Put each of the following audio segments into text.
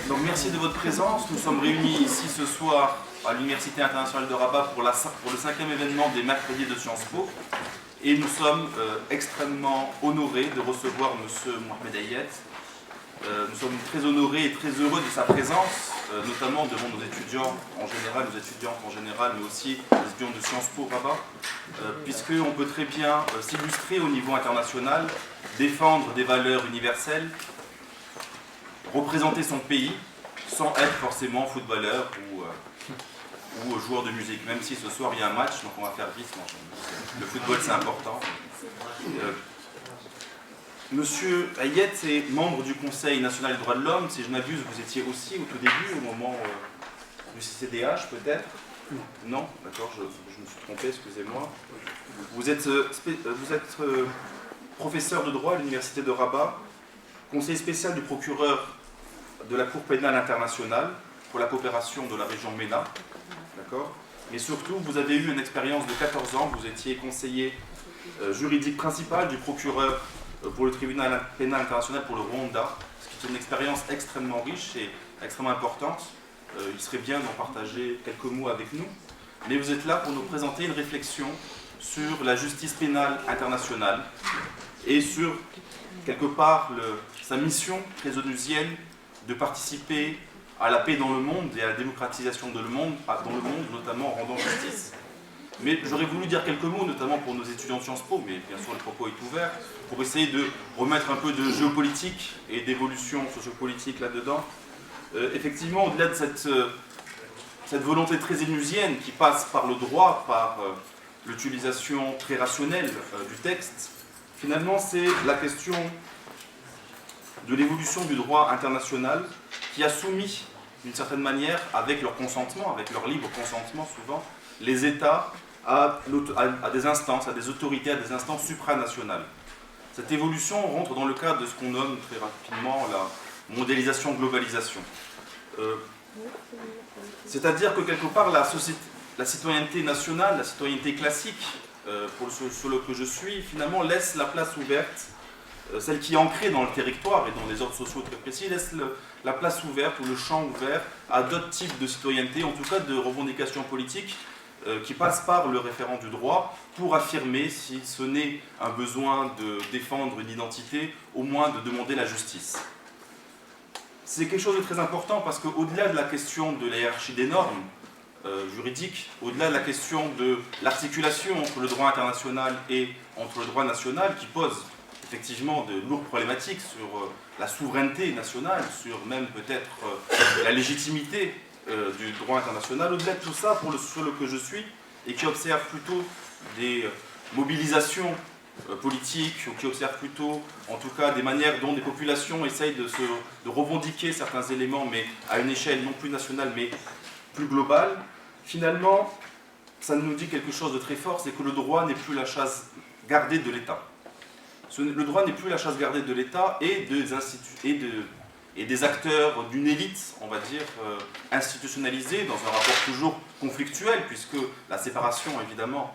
Donc merci de votre présence. Nous sommes réunis ici ce soir à l'Université internationale de Rabat pour le 5e événement des mercredis de Sciences Po. Et nous sommes extrêmement honorés de recevoir M. Mohamed Ayed. Nous sommes très honorés et très heureux de sa présence, notamment devant nos étudiants en général, nos étudiantes en général, mais aussi les étudiants de Sciences Po Rabat, puisqu'on peut très bien s'illustrer au niveau international, défendre des valeurs universelles, représenter son pays sans être forcément footballeur ou joueur de musique, même si ce soir il y a un match, donc on va faire vite. Le football c'est important. Monsieur Ayed est membre du Conseil national des droits de l'homme. Si je ne m'abuse, vous étiez aussi au tout début, au moment du CCDH peut-être? Non, d'accord, je me suis trompé, excusez-moi. Vous êtes professeur de droit à l'Université de Rabat, conseiller spécial du procureur de la Cour pénale internationale pour la coopération de la région MENA, d'accord. Et surtout, vous avez eu une expérience de 14 ans, vous étiez conseiller juridique principal du procureur pour le tribunal pénal international pour le Rwanda, ce qui est une expérience extrêmement riche et extrêmement importante. Il serait bien d'en partager quelques mots avec nous, mais vous êtes là pour nous présenter une réflexion sur la justice pénale internationale et sur, quelque part, sa mission très onusienne de participer à la paix dans le monde et à la démocratisation dans le monde, notamment en rendant justice. Mais j'aurais voulu dire quelques mots, notamment pour nos étudiants de Sciences Po, mais bien sûr le propos est ouvert, pour essayer de remettre un peu de géopolitique et d'évolution sociopolitique là-dedans. Effectivement, au-delà de cette volonté très énusienne qui passe par le droit, par l'utilisation très rationnelle du texte, finalement c'est la question de l'évolution du droit international qui a soumis, d'une certaine manière, avec leur consentement, avec leur libre consentement souvent, les États à des instances, à des autorités, à des instances supranationales. Cette évolution rentre dans le cadre de ce qu'on nomme très rapidement la mondialisation-globalisation. C'est-à-dire que quelque part la citoyenneté nationale, la citoyenneté classique, pour celui que je suis, finalement laisse la place ouverte, celle qui est ancrée dans le territoire et dans les ordres sociaux très précis, laisse la place ouverte ou le champ ouvert à d'autres types de citoyenneté, en tout cas de revendications politiques, qui passent par le référent du droit pour affirmer, si ce n'est un besoin de défendre une identité, au moins de demander la justice. C'est quelque chose de très important parce qu'au-delà de la question de la hiérarchie des normes juridiques, au-delà de la question de l'articulation entre le droit international et entre le droit national, qui pose effectivement de lourdes problématiques sur la souveraineté nationale, sur même peut-être la légitimité du droit international, au-delà de tout ça, sur le que je suis, et qui observe plutôt des mobilisations politiques, ou qui observe plutôt, en tout cas, des manières dont des populations essayent de revendiquer certains éléments, mais à une échelle non plus nationale, mais plus globale, finalement, ça nous dit quelque chose de très fort, c'est que le droit n'est plus la chasse gardée de l'État. Le droit n'est plus la chasse gardée de l'État et des acteurs d'une élite, on va dire, institutionnalisée, dans un rapport toujours conflictuel, puisque la séparation, évidemment,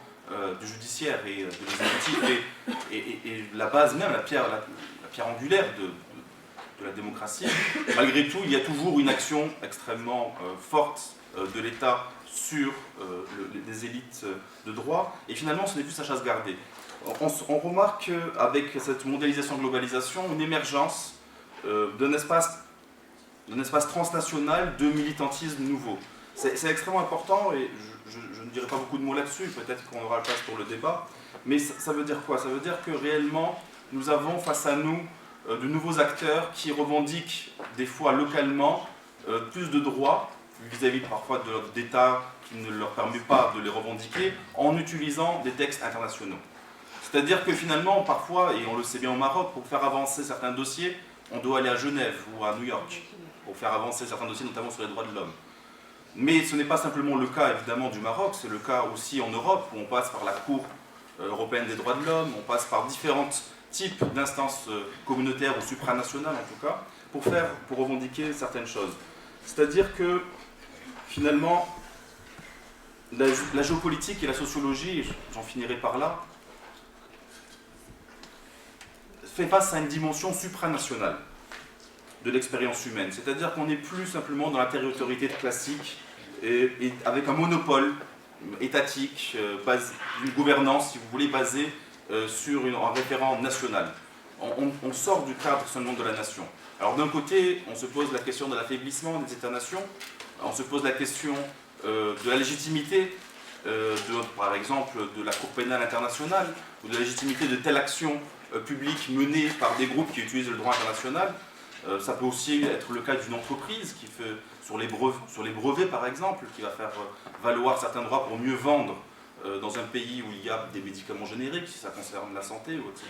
du judiciaire et de l'exécutif est la base même, la pierre angulaire de la démocratie. Malgré tout, il y a toujours une action extrêmement forte de l'État sur les élites de droit, et finalement, ce n'est plus sa chasse gardée. On remarque avec cette mondialisation-globalisation une émergence d'un espace transnational de militantisme nouveau. C'est extrêmement important et je ne dirai pas beaucoup de mots là-dessus, peut-être qu'on aura la place pour le débat, mais ça veut dire quoi? Ça veut dire que réellement nous avons face à nous de nouveaux acteurs qui revendiquent des fois localement plus de droits vis-à-vis parfois d'États qui ne leur permettent pas de les revendiquer en utilisant des textes internationaux. C'est-à-dire que finalement, parfois, et on le sait bien au Maroc, pour faire avancer certains dossiers, on doit aller à Genève ou à New York, pour faire avancer certains dossiers, notamment sur les droits de l'homme. Mais ce n'est pas simplement le cas, évidemment, du Maroc, c'est le cas aussi en Europe, où on passe par la Cour européenne des droits de l'homme, on passe par différents types d'instances communautaires ou supranationales, en tout cas, pour revendiquer certaines choses. C'est-à-dire que, finalement, la géopolitique et la sociologie, j'en finirai par là, fait face à une dimension supranationale. de l'expérience humaine. C'est-à-dire qu'on n'est plus simplement dans la territorialité classique et avec un monopole étatique, une gouvernance, si vous voulez, basée sur un référent national. On sort du cadre seulement de la nation. Alors d'un côté, on se pose la question de l'affaiblissement des États-nations, on se pose la question de la légitimité, par exemple, de la Cour pénale internationale, ou de la légitimité de telle action publique menée par des groupes qui utilisent le droit international. Ça peut aussi être le cas d'une entreprise qui fait, sur les brevets par exemple, qui va faire valoir certains droits pour mieux vendre dans un pays où il y a des médicaments génériques, si ça concerne la santé, etc.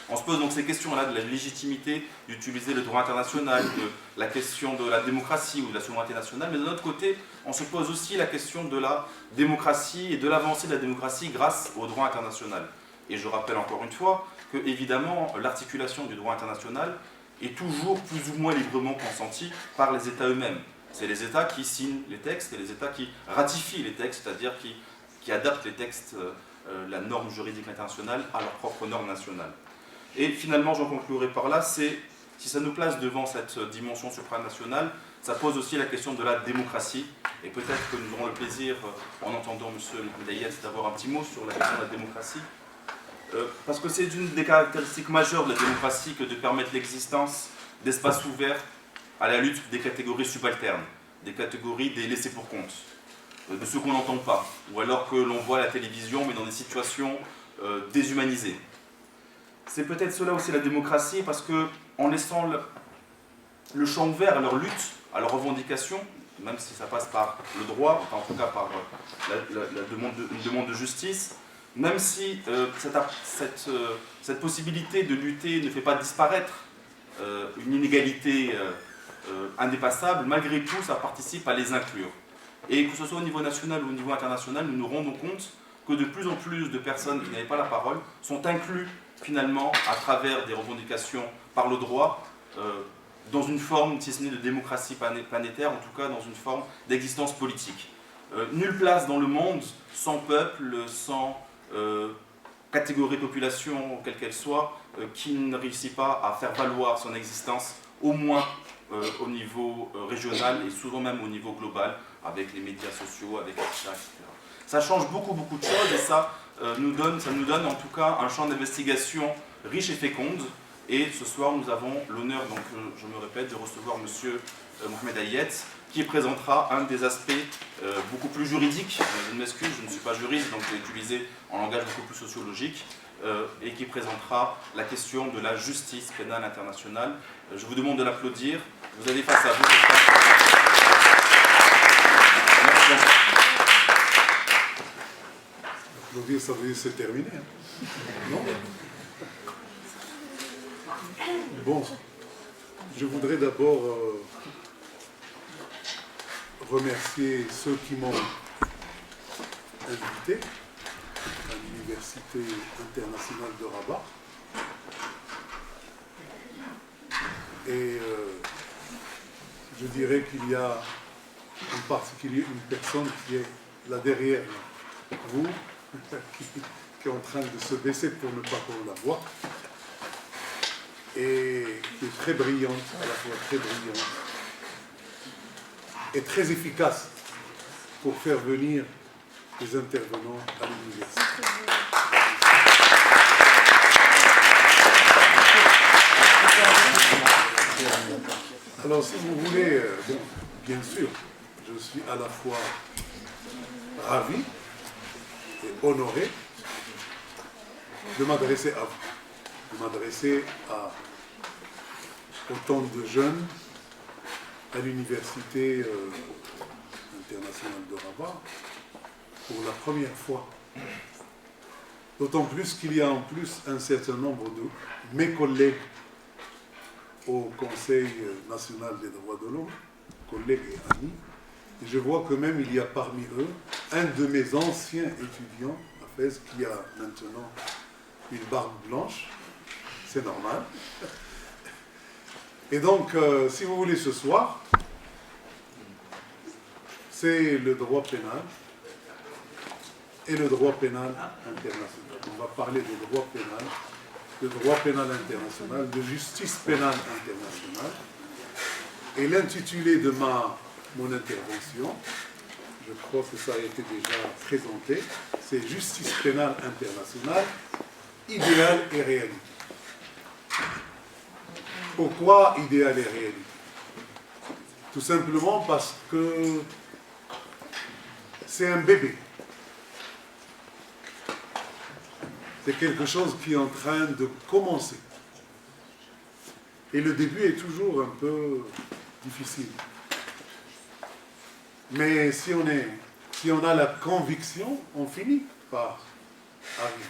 On se pose donc ces questions-là de la légitimité d'utiliser le droit international, de la question de la démocratie ou de la souveraineté nationale, mais de notre côté, on se pose aussi la question de la démocratie et de l'avancée de la démocratie grâce au droit international. Et je rappelle encore une fois que, évidemment, l'articulation du droit international est toujours plus ou moins librement consentie par les États eux-mêmes. C'est les États qui signent les textes et les États qui ratifient les textes, c'est-à-dire qui adaptent les textes, la norme juridique internationale, à leurs propres normes nationales. Et finalement, j'en conclurai par là, si ça nous place devant cette dimension supranationale, ça pose aussi la question de la démocratie. Et peut-être que nous aurons le plaisir, en entendant M. Dayet, d'avoir un petit mot sur la question de la démocratie. Parce que c'est une des caractéristiques majeures de la démocratie que de permettre l'existence d'espaces ouverts à la lutte des catégories subalternes, des catégories des laissés pour compte, de ceux qu'on n'entend pas, ou alors que l'on voit à la télévision, mais dans des situations déshumanisées. C'est peut-être cela aussi la démocratie, parce qu'en laissant le champ ouvert à leur lutte, à leurs revendications, même si ça passe par le droit, enfin en tout cas par une demande de justice, même si cette possibilité de lutter ne fait pas disparaître une inégalité indépassable, malgré tout, ça participe à les inclure. Et que ce soit au niveau national ou au niveau international, nous nous rendons compte que de plus en plus de personnes qui n'avaient pas la parole sont incluses finalement à travers des revendications par le droit, dans une forme, si ce n'est de démocratie planétaire, en tout cas dans une forme d'existence politique. Nulle place dans le monde sans peuple, sans catégorie de population, quelle qu'elle soit, qui ne réussit pas à faire valoir son existence, au moins au niveau régional et souvent même au niveau global, avec les médias sociaux, avec les chats, etc. Ça change beaucoup de choses et ça nous donne en tout cas un champ d'investigation riche et féconde. Et ce soir, nous avons l'honneur, donc je me répète, de recevoir M. Mohamed Ayet, qui présentera un des aspects beaucoup plus juridiques. Je m'excuse, je ne suis pas juriste, donc je vais utiliser un langage beaucoup plus sociologique, et qui présentera la question de la justice pénale internationale. Je vous demande de l'applaudir. Vous avez face à vous. Applaudir, ça veut dire c'est terminé. Hein. Non ? Bon, je voudrais d'abord remercier ceux qui m'ont invité à l'Université internationale de Rabat. Et je dirais qu'il y a en particulier une personne qui est là derrière vous, qui est en train de se baisser pour ne pas qu'on la voie, et qui est très brillante, à la fois très brillante, et très efficace pour faire venir les intervenants à l'université. Alors, si vous voulez, bon, bien sûr, je suis à la fois ravi et honoré de m'adresser à vous, de m'adresser à autant de jeunes à l'Université internationale de Rabat pour la première fois. D'autant plus qu'il y a en plus un certain nombre de mes collègues au Conseil national des droits de l'homme, collègues et amis, et je vois que même il y a parmi eux un de mes anciens étudiants à Fès qui a maintenant une barbe blanche, c'est normal. Et donc, si vous voulez, ce soir, c'est le droit pénal et le droit pénal international. On va parler de droit pénal, de droit pénal international, de justice pénale internationale, Et l'intitulé de mon intervention, je crois que ça a été déjà présenté, c'est Justice pénale internationale, idéal et réalité. Pourquoi idéal et réalité? Tout simplement parce que c'est un bébé. C'est quelque chose qui est en train de commencer. Et le début est toujours un peu difficile. Mais si on a la conviction, on finit par arriver.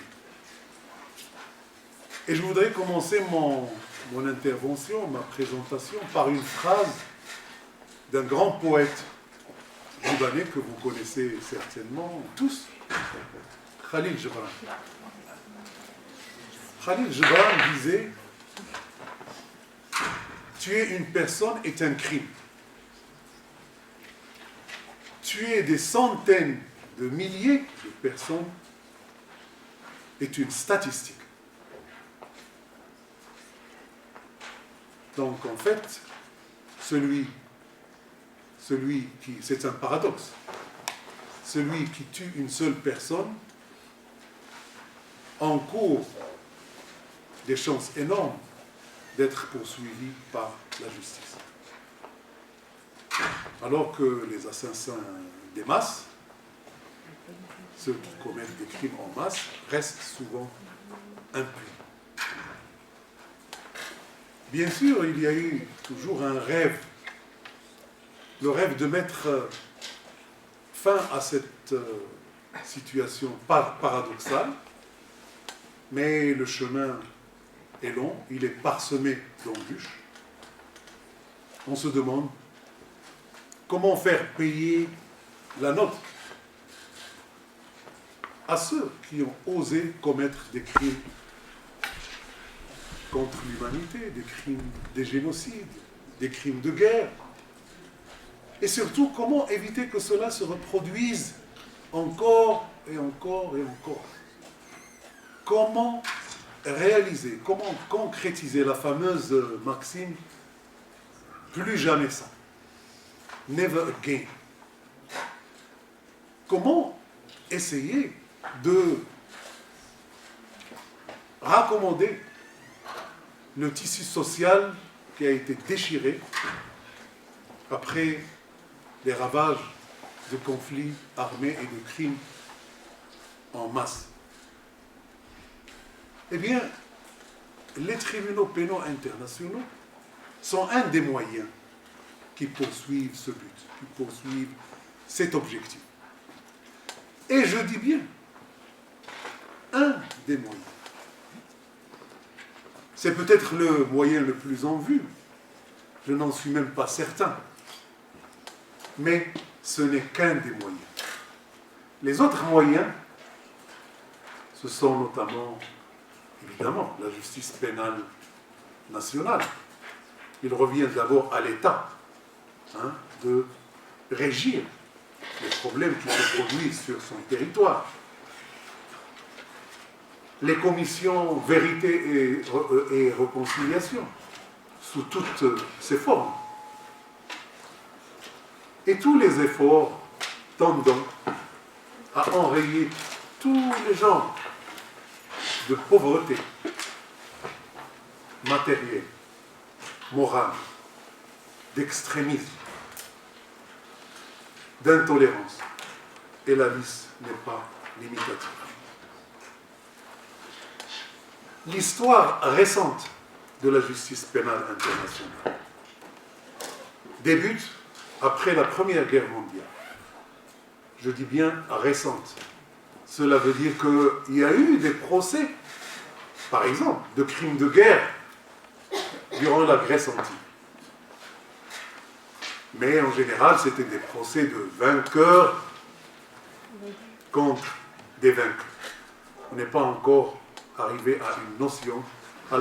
Et je voudrais commencer mon intervention, ma présentation, par une phrase d'un grand poète libanais que vous connaissez certainement tous, Khalil Gibran. Khalil Gibran disait « Tuer une personne est un crime. Tuer des centaines de milliers de personnes est une statistique. » Donc en fait, c'est un paradoxe. Celui qui tue une seule personne encourt des chances énormes d'être poursuivi par la justice. Alors que les assassins des masses, ceux qui commettent des crimes en masse, restent souvent impunis. Bien sûr, il y a eu toujours un rêve, le rêve de mettre fin à cette situation paradoxale, mais le chemin est long, il est parsemé d'embûches. On se demande comment faire payer la note à ceux qui ont osé commettre des crimes contre l'humanité, des crimes, des génocides, des crimes de guerre. Et surtout, comment éviter que cela se reproduise encore et encore et encore. Comment réaliser, comment concrétiser la fameuse maxime « plus jamais ça ». Never again. Comment essayer de raccommoder le tissu social qui a été déchiré après les ravages de conflits armés et de crimes en masse. Eh bien, les tribunaux pénaux internationaux sont un des moyens qui poursuivent ce but, qui poursuivent cet objectif. Et je dis bien, un des moyens. C'est peut-être le moyen le plus en vue, je n'en suis même pas certain, mais ce n'est qu'un des moyens. Les autres moyens, ce sont notamment, évidemment, la justice pénale nationale. Il revient d'abord à l'État de régir les problèmes qui se produisent sur son territoire. Les commissions vérité et réconciliation, sous toutes ses formes. Et tous les efforts tendant à enrayer tous les genres de pauvreté matérielle, morale, d'extrémisme, d'intolérance. Et la liste n'est pas limitative. L'histoire récente de la justice pénale internationale débute après la Première Guerre mondiale. Je dis bien récente. Cela veut dire qu'il y a eu des procès, par exemple, de crimes de guerre durant la Grèce antique. Mais en général, c'était des procès de vainqueurs contre des vaincus. On n'est pas encore arrivé à la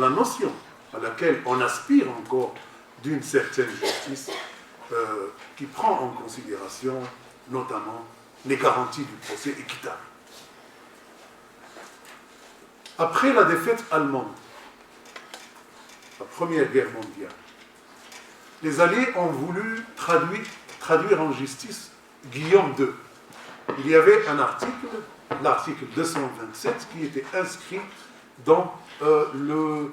notion à laquelle on aspire encore d'une certaine justice qui prend en considération notamment les garanties du procès équitable. Après la défaite allemande, la Première Guerre mondiale, les Alliés ont voulu traduire en justice Guillaume II. Il y avait un article, l'article 227, qui était inscrit dans le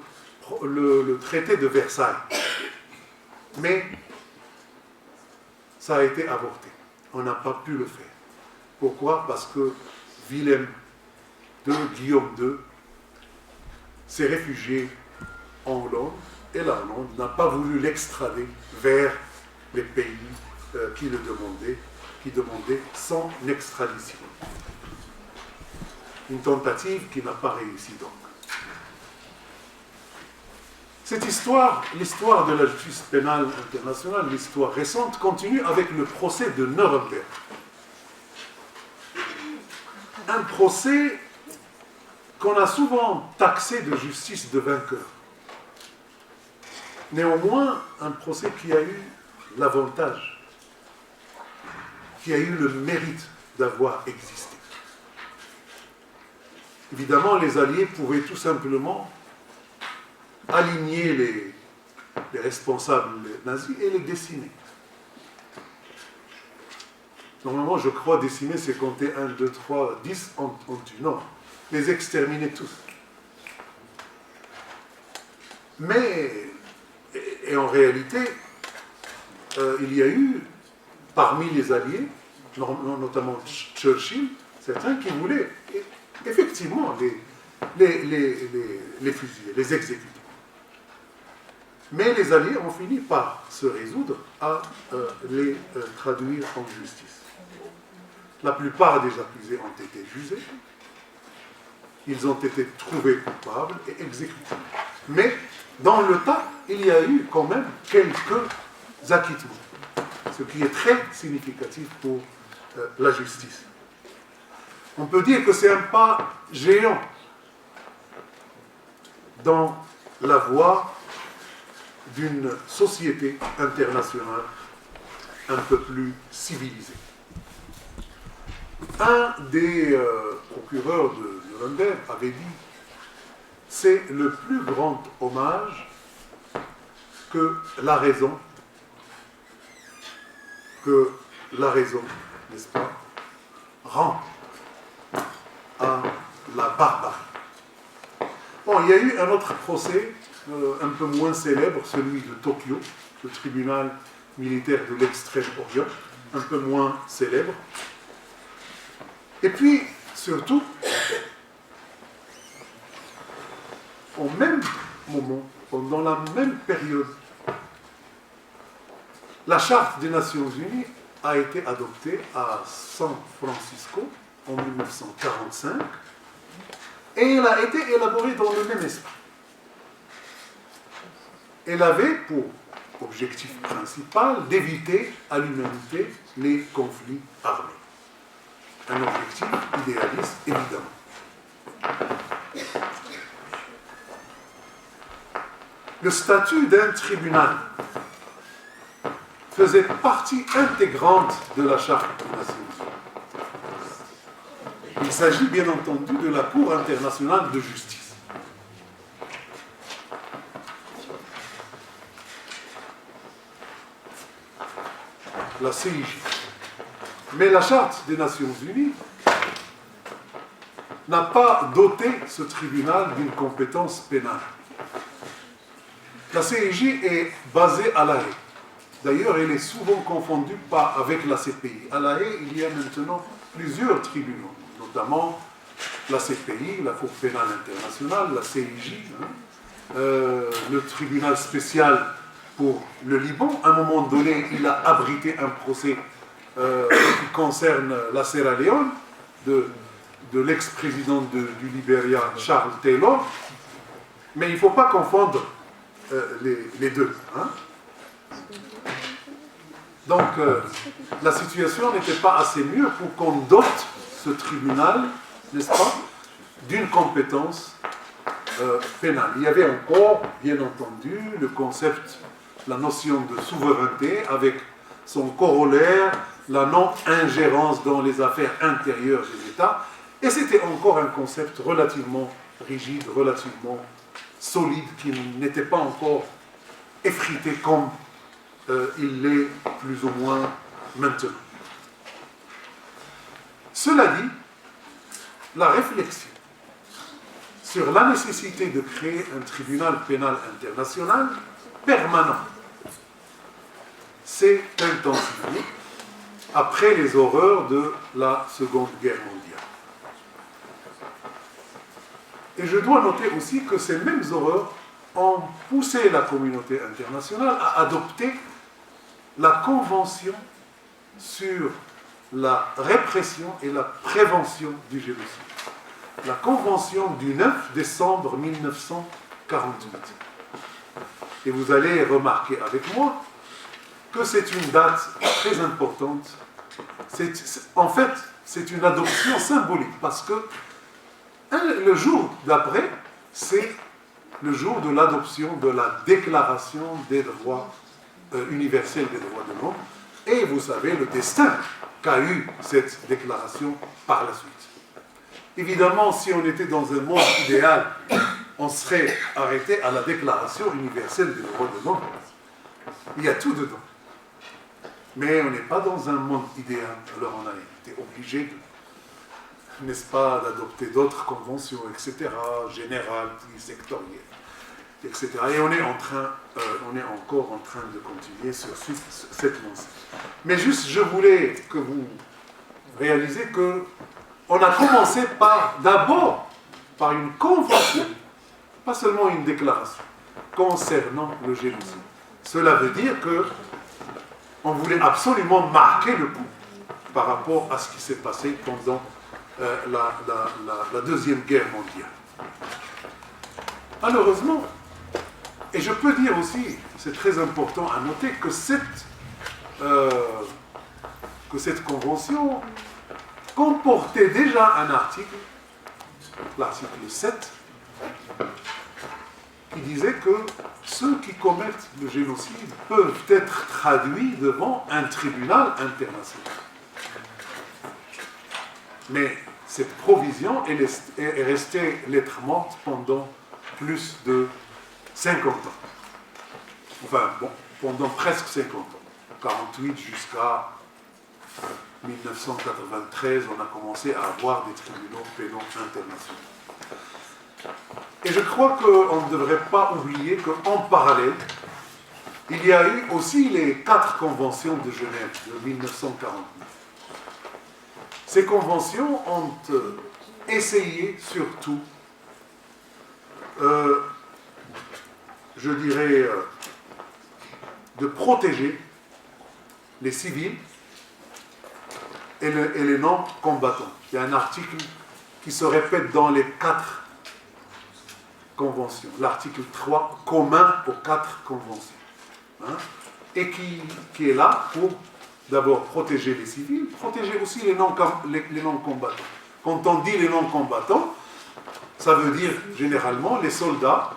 traité de Versailles. Mais ça a été avorté. On n'a pas pu le faire. Pourquoi? Parce que Willem II, Guillaume II, s'est réfugié en Hollande et la Hollande n'a pas voulu l'extrader vers les pays qui demandaient son extradition. Une tentative qui n'a pas réussi donc. Cette histoire, l'histoire de la justice pénale internationale, l'histoire récente, continue avec le procès de Nuremberg. Un procès qu'on a souvent taxé de justice de vainqueur. Néanmoins, un procès qui a eu l'avantage, qui a eu le mérite d'avoir existé. Évidemment, les Alliés pouvaient tout simplement aligner les responsables nazis et les décimer. Normalement, je crois décimer, c'est compter 1, 2, 3, 10 en tue. Non, les exterminer tous. Mais, et en réalité, il y a eu, parmi les Alliés, notamment Churchill, certains qui voulaient effectivement les fusiller, les exécuter. Mais les Alliés ont fini par se résoudre à les traduire en justice. La plupart des accusés ont été jugés, ils ont été trouvés coupables et exécutés. Mais dans le tas, il y a eu quand même quelques acquittements, ce qui est très significatif pour la justice. On peut dire que c'est un pas géant dans la voie d'une société internationale un peu plus civilisée. Un des procureurs de Nuremberg avait dit: c'est le plus grand hommage que la raison, n'est-ce pas, rend à la barbarie. Bon, il y a eu un autre procès, un peu moins célèbre, celui de Tokyo, le tribunal militaire de l'Extrême-Orient, un peu moins célèbre. Et puis, surtout, au même moment, pendant la même période, la Charte des Nations Unies a été adoptée à San Francisco en 1945 et elle a été élaborée dans le même esprit. Elle avait pour objectif principal d'éviter à l'humanité les conflits armés. Un objectif idéaliste, évidemment. Le statut d'un tribunal faisait partie intégrante de la Charte des Nations Unies. Il s'agit bien entendu de la Cour internationale de justice. La CIJ. Mais la Charte des Nations Unies n'a pas doté ce tribunal d'une compétence pénale. La CIJ est basée à La Haye. D'ailleurs, elle est souvent confondue avec la CPI. À La Haye, il y a maintenant plusieurs tribunaux, notamment la CPI, la Cour pénale internationale, la CIJ, le tribunal spécial pour le Liban. À un moment donné, il a abrité un procès qui concerne la Sierra Leone de l'ex-président du Libéria, Charles Taylor. Mais il ne faut pas confondre les deux. Hein. Donc, la situation n'était pas assez mieux pour qu'on dote ce tribunal, n'est-ce pas, d'une compétence pénale. Il y avait encore, bien entendu, le concept, la notion de souveraineté avec son corollaire, la non-ingérence dans les affaires intérieures des États. Et c'était encore un concept relativement rigide, relativement solide, qui n'était pas encore effrité comme il l'est plus ou moins maintenant. Cela dit, la réflexion sur la nécessité de créer un tribunal pénal international permanent s'est intensifiée après les horreurs de la Seconde Guerre mondiale. Et je dois noter aussi que ces mêmes horreurs ont poussé la communauté internationale à adopter la Convention sur la répression et la prévention du génocide. La Convention du 9 décembre 1948. Et vous allez remarquer avec moi que c'est une date très importante. En fait, c'est une adoption symbolique parce que le jour d'après, c'est le jour de l'adoption de la Déclaration des droits universels des droits de l'homme. Et vous savez le destin qu'a eu cette déclaration par la suite. Évidemment, si on était dans un monde idéal, on serait arrêté à la Déclaration universelle des droits de l'homme. Il y a tout dedans. Mais on n'est pas dans un monde idéal. Alors on a été obligé, n'est-ce pas, d'adopter d'autres conventions, etc., générales, sectorielles, etc. Et on est encore en train de continuer sur cette lancée. Mais juste, je voulais que vous réalisez que on a commencé d'abord par une convention, pas seulement une déclaration, concernant le génocide. Cela veut dire que on voulait absolument marquer le coup par rapport à ce qui s'est passé pendant la Deuxième Guerre mondiale. Malheureusement, et je peux dire aussi, c'est très important à noter, que cette convention comportait déjà un article, l'article 7, qui disait que ceux qui commettent le génocide peuvent être traduits devant un tribunal international. Mais cette provision est restée lettre morte pendant plus de 50 ans. Enfin, bon, pendant presque 50 ans. 48 jusqu'à 1993, on a commencé à avoir des tribunaux pénaux internationaux. Et je crois qu'on ne devrait pas oublier qu'en parallèle, il y a eu aussi les 4 conventions de Genève de 1949. Ces conventions ont essayé surtout, je dirais, de protéger les civils et les non-combattants. Il y a un article qui se répète dans les 4 conventions. L'article 3 commun aux 4 conventions. Et qui est là pour d'abord protéger les civils, protéger aussi les non-combattants. Quand on dit les non-combattants, ça veut dire généralement les soldats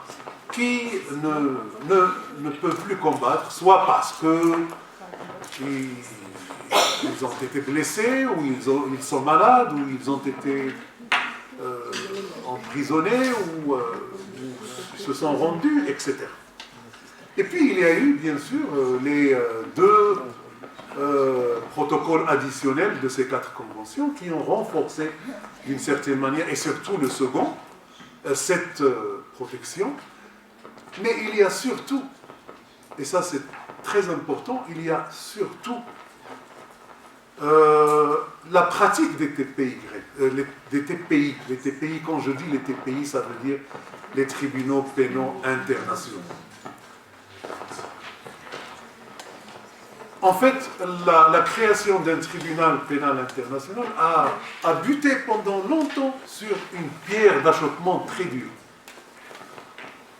qui ne peuvent plus combattre, soit parce qu'ils ont été blessés, ou ils sont malades, ou ils ont été emprisonnés, ou se sont rendus, etc. Et puis il y a eu, bien sûr, les 2 protocoles additionnels de ces 4 conventions qui ont renforcé d'une certaine manière, et surtout le second, cette protection. Mais il y a surtout, et ça c'est très important, il y a surtout la pratique des TPI grecs, des TPI. Les TPI, quand je dis les TPI, ça veut dire les tribunaux pénaux internationaux. En fait, la création d'un tribunal pénal international a buté pendant longtemps sur une pierre d'achoppement très dure.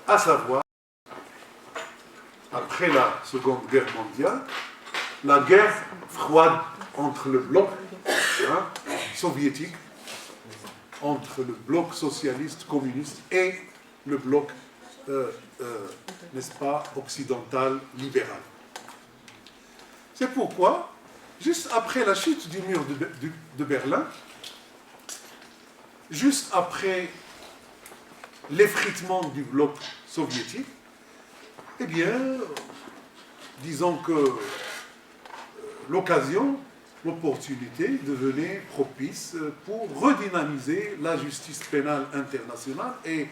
À savoir, après la Seconde Guerre mondiale, la guerre froide entre le bloc soviétique, entre le bloc socialiste communiste et le bloc, n'est-ce pas, occidental libéral. C'est pourquoi, juste après la chute du mur de Berlin, juste après l'effritement du bloc soviétique, eh bien, disons que l'opportunité devenait propice pour redynamiser la justice pénale internationale et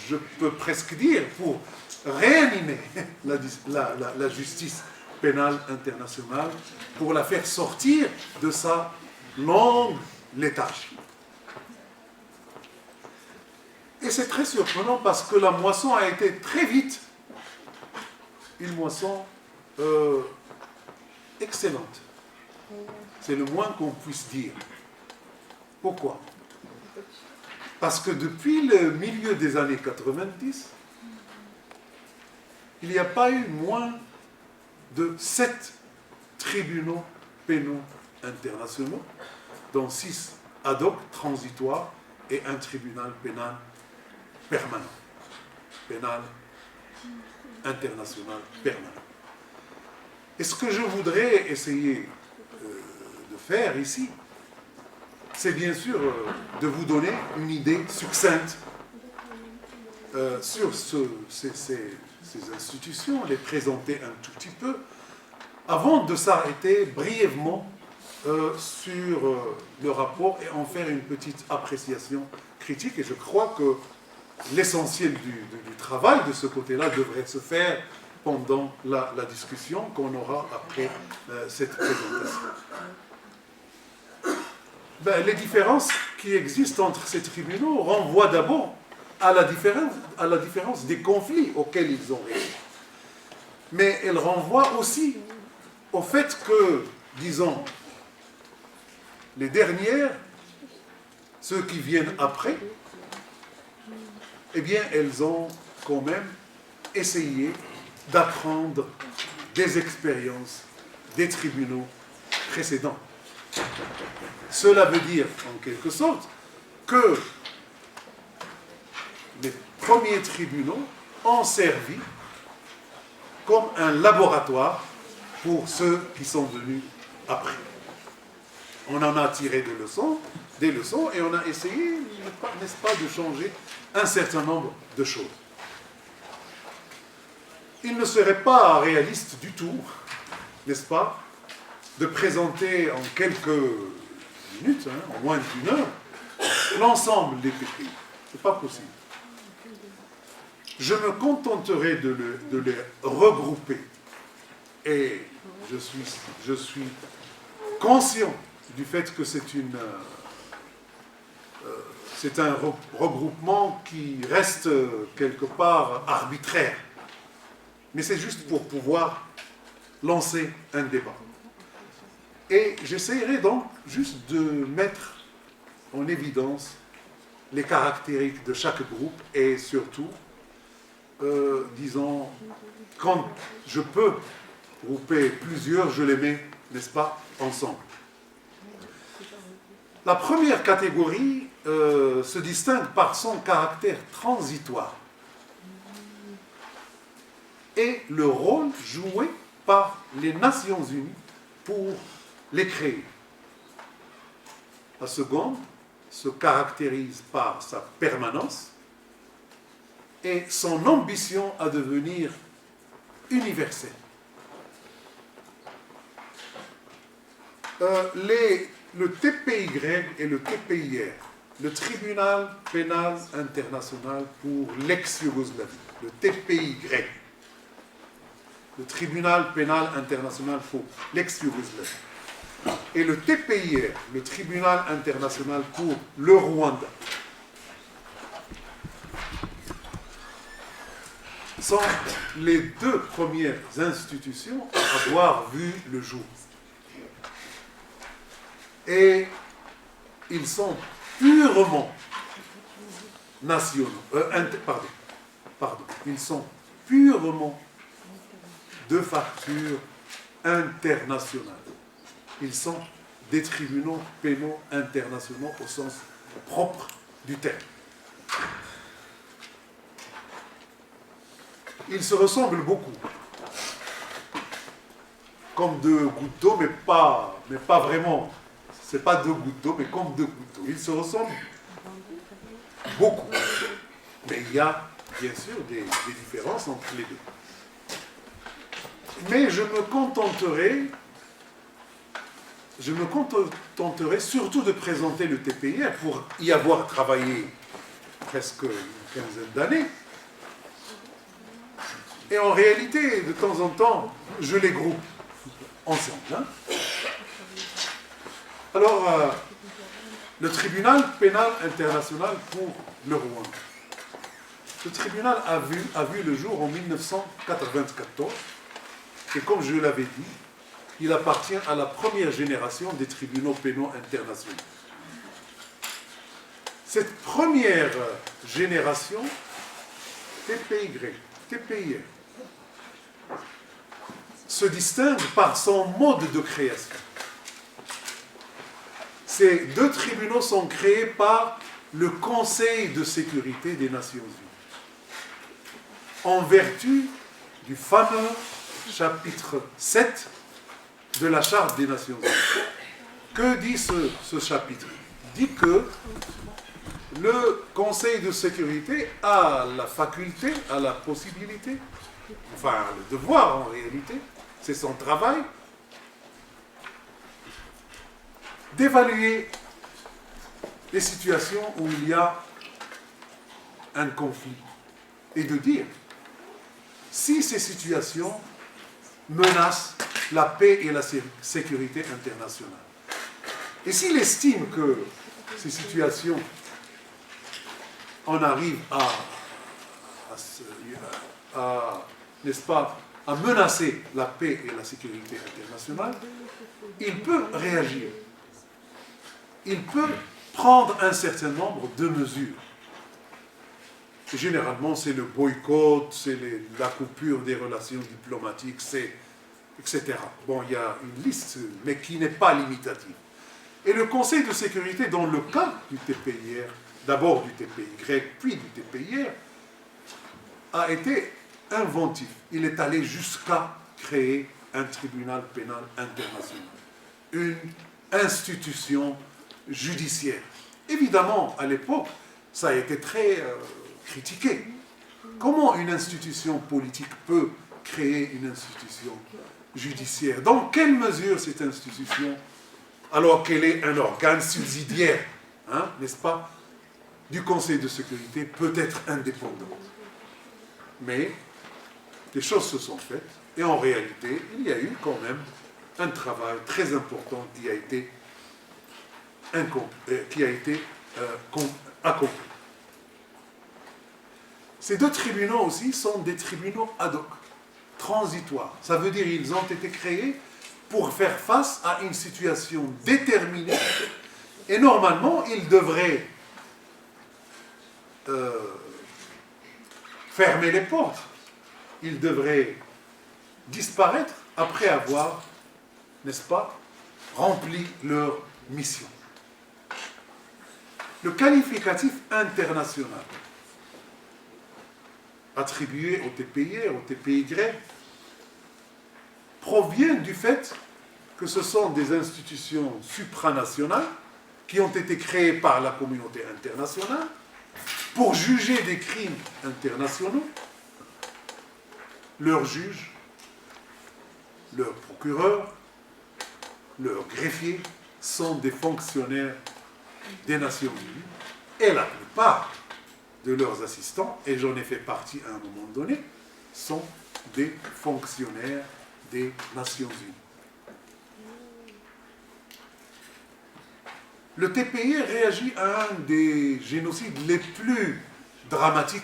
je peux presque dire pour réanimer la justice pénale internationale, pour la faire sortir de sa longue léthargie. Et c'est très surprenant parce que la moisson a été très vite une moisson excellente. C'est le moins qu'on puisse dire. Pourquoi? Parce que depuis le milieu des années 90, il n'y a pas eu moins de 7 tribunaux pénaux internationaux, dont 6 ad hoc transitoires et un tribunal pénal permanent. Pénal international permanent. Et ce que je voudrais essayer de faire ici, c'est bien sûr de vous donner une idée succincte sur ces institutions, les présenter un tout petit peu, avant de s'arrêter brièvement sur le rapport et en faire une petite appréciation critique. Et je crois que l'essentiel du travail de ce côté-là devrait se faire pendant la discussion qu'on aura après cette présentation. Les différences qui existent entre ces tribunaux renvoient d'abord à la différence des conflits auxquels ils ont réagi. Mais elles renvoient aussi au fait que, disons, les dernières, ceux qui viennent après, eh bien, elles ont quand même essayé d'apprendre des expériences des tribunaux précédents. Cela veut dire, en quelque sorte, que les premiers tribunaux ont servi comme un laboratoire pour ceux qui sont venus après. On en a tiré des leçons et on a essayé, n'est-ce pas, de changer un certain nombre de choses. Il ne serait pas réaliste du tout, n'est-ce pas, de présenter en quelques minutes, en moins d'une heure, l'ensemble des PPI. Ce n'est pas possible. Je me contenterai de les regrouper. Et je suis conscient du fait que c'est un regroupement qui reste quelque part arbitraire. Mais c'est juste pour pouvoir lancer un débat. Et j'essaierai donc juste de mettre en évidence les caractéristiques de chaque groupe et surtout, disons, quand je peux grouper plusieurs, je les mets, n'est-ce pas, ensemble. La première catégorie se distingue par son caractère transitoire et le rôle joué par les Nations Unies pour les créer. La seconde se caractérise par sa permanence et son ambition à devenir universelle. Le TPY et le TPIR, le Tribunal pénal international pour l'ex-Yougoslavie, le TPY, le Tribunal pénal international pour l'ex-Yougoslavie, et le TPIR, le Tribunal international pour le Rwanda, sont les deux premières institutions à avoir vu le jour. Et ils sont purement nationaux. Ils sont purement de facture internationale. Ils sont des tribunaux pénaux internationaux au sens propre du terme. Ils se ressemblent beaucoup. Comme deux gouttes d'eau, mais pas vraiment. Ce n'est pas deux gouttes d'eau, mais comme deux gouttes d'eau. Ils se ressemblent beaucoup. Mais il y a bien sûr des différences entre les deux. Mais je me contenterai surtout de présenter le TPIR pour y avoir travaillé presque une quinzaine d'années. Et en réalité, de temps en temps, je les groupe ensemble. Hein. Alors, le tribunal pénal international pour le Rwanda. Le tribunal a vu le jour en 1994, et comme je l'avais dit, il appartient à la première génération des tribunaux pénaux internationaux. Cette première génération, TPIR, se distingue par son mode de création. Ces deux tribunaux sont créés par le Conseil de sécurité des Nations Unies, en vertu du fameux chapitre 7 de la Charte des Nations Unies. Que dit ce chapitre? Il dit que le Conseil de sécurité a la faculté, a la possibilité, enfin le devoir en réalité, c'est son travail, d'évaluer les situations où il y a un conflit et de dire si ces situations menacent la paix et la sécurité internationale. Et s'il estime que ces situations en arrivent n'est-ce pas, à menacer la paix et la sécurité internationale, il peut réagir. Il peut prendre un certain nombre de mesures. Généralement, c'est le boycott, c'est la coupure des relations diplomatiques, etc. Bon, il y a une liste, mais qui n'est pas limitative. Et le Conseil de sécurité, dans le cas du TPIR, d'abord du TPY, puis du TPIR, a été inventif. Il est allé jusqu'à créer un tribunal pénal international, une institution judiciaire. Évidemment, à l'époque, ça a été très critiqué. Comment une institution politique peut créer une institution judiciaire? Dans quelle mesure cette institution, alors qu'elle est un organe subsidiaire, hein, n'est-ce pas, du Conseil de sécurité, peut être indépendante? Mais les choses se sont faites, et en réalité, il y a eu quand même un travail très important qui a été accompli. Ces deux tribunaux aussi sont des tribunaux ad hoc, transitoires. Ça veut dire qu'ils ont été créés pour faire face à une situation déterminée, et normalement, ils devraient fermer les portes. Ils devraient disparaître après avoir, n'est-ce pas, rempli leur mission. Le qualificatif international attribué au TPIR, au TPY, provient du fait que ce sont des institutions supranationales qui ont été créées par la communauté internationale pour juger des crimes internationaux. Leurs juges, leurs procureurs, leurs greffiers sont des fonctionnaires des Nations Unies, et la plupart de leurs assistants, et j'en ai fait partie à un moment donné, sont des fonctionnaires des Nations Unies. Le TPI réagit à un des génocides les plus dramatiques,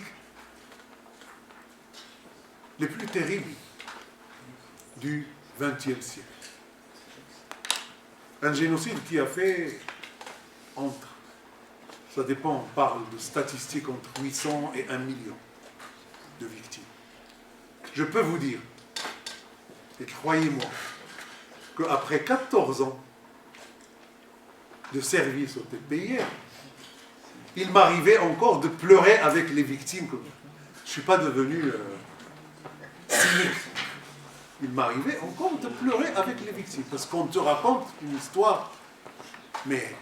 les plus terribles du XXe siècle. Un génocide qui a fait entre, ça dépend, on parle de statistiques entre 800 et 1 million de victimes. Je peux vous dire, et croyez-moi, qu'après 14 ans de service au TPIR, il m'arrivait encore de pleurer avec les victimes. Je ne suis pas devenu cynique. Il m'arrivait encore de pleurer avec les victimes, parce qu'on te raconte une histoire, mais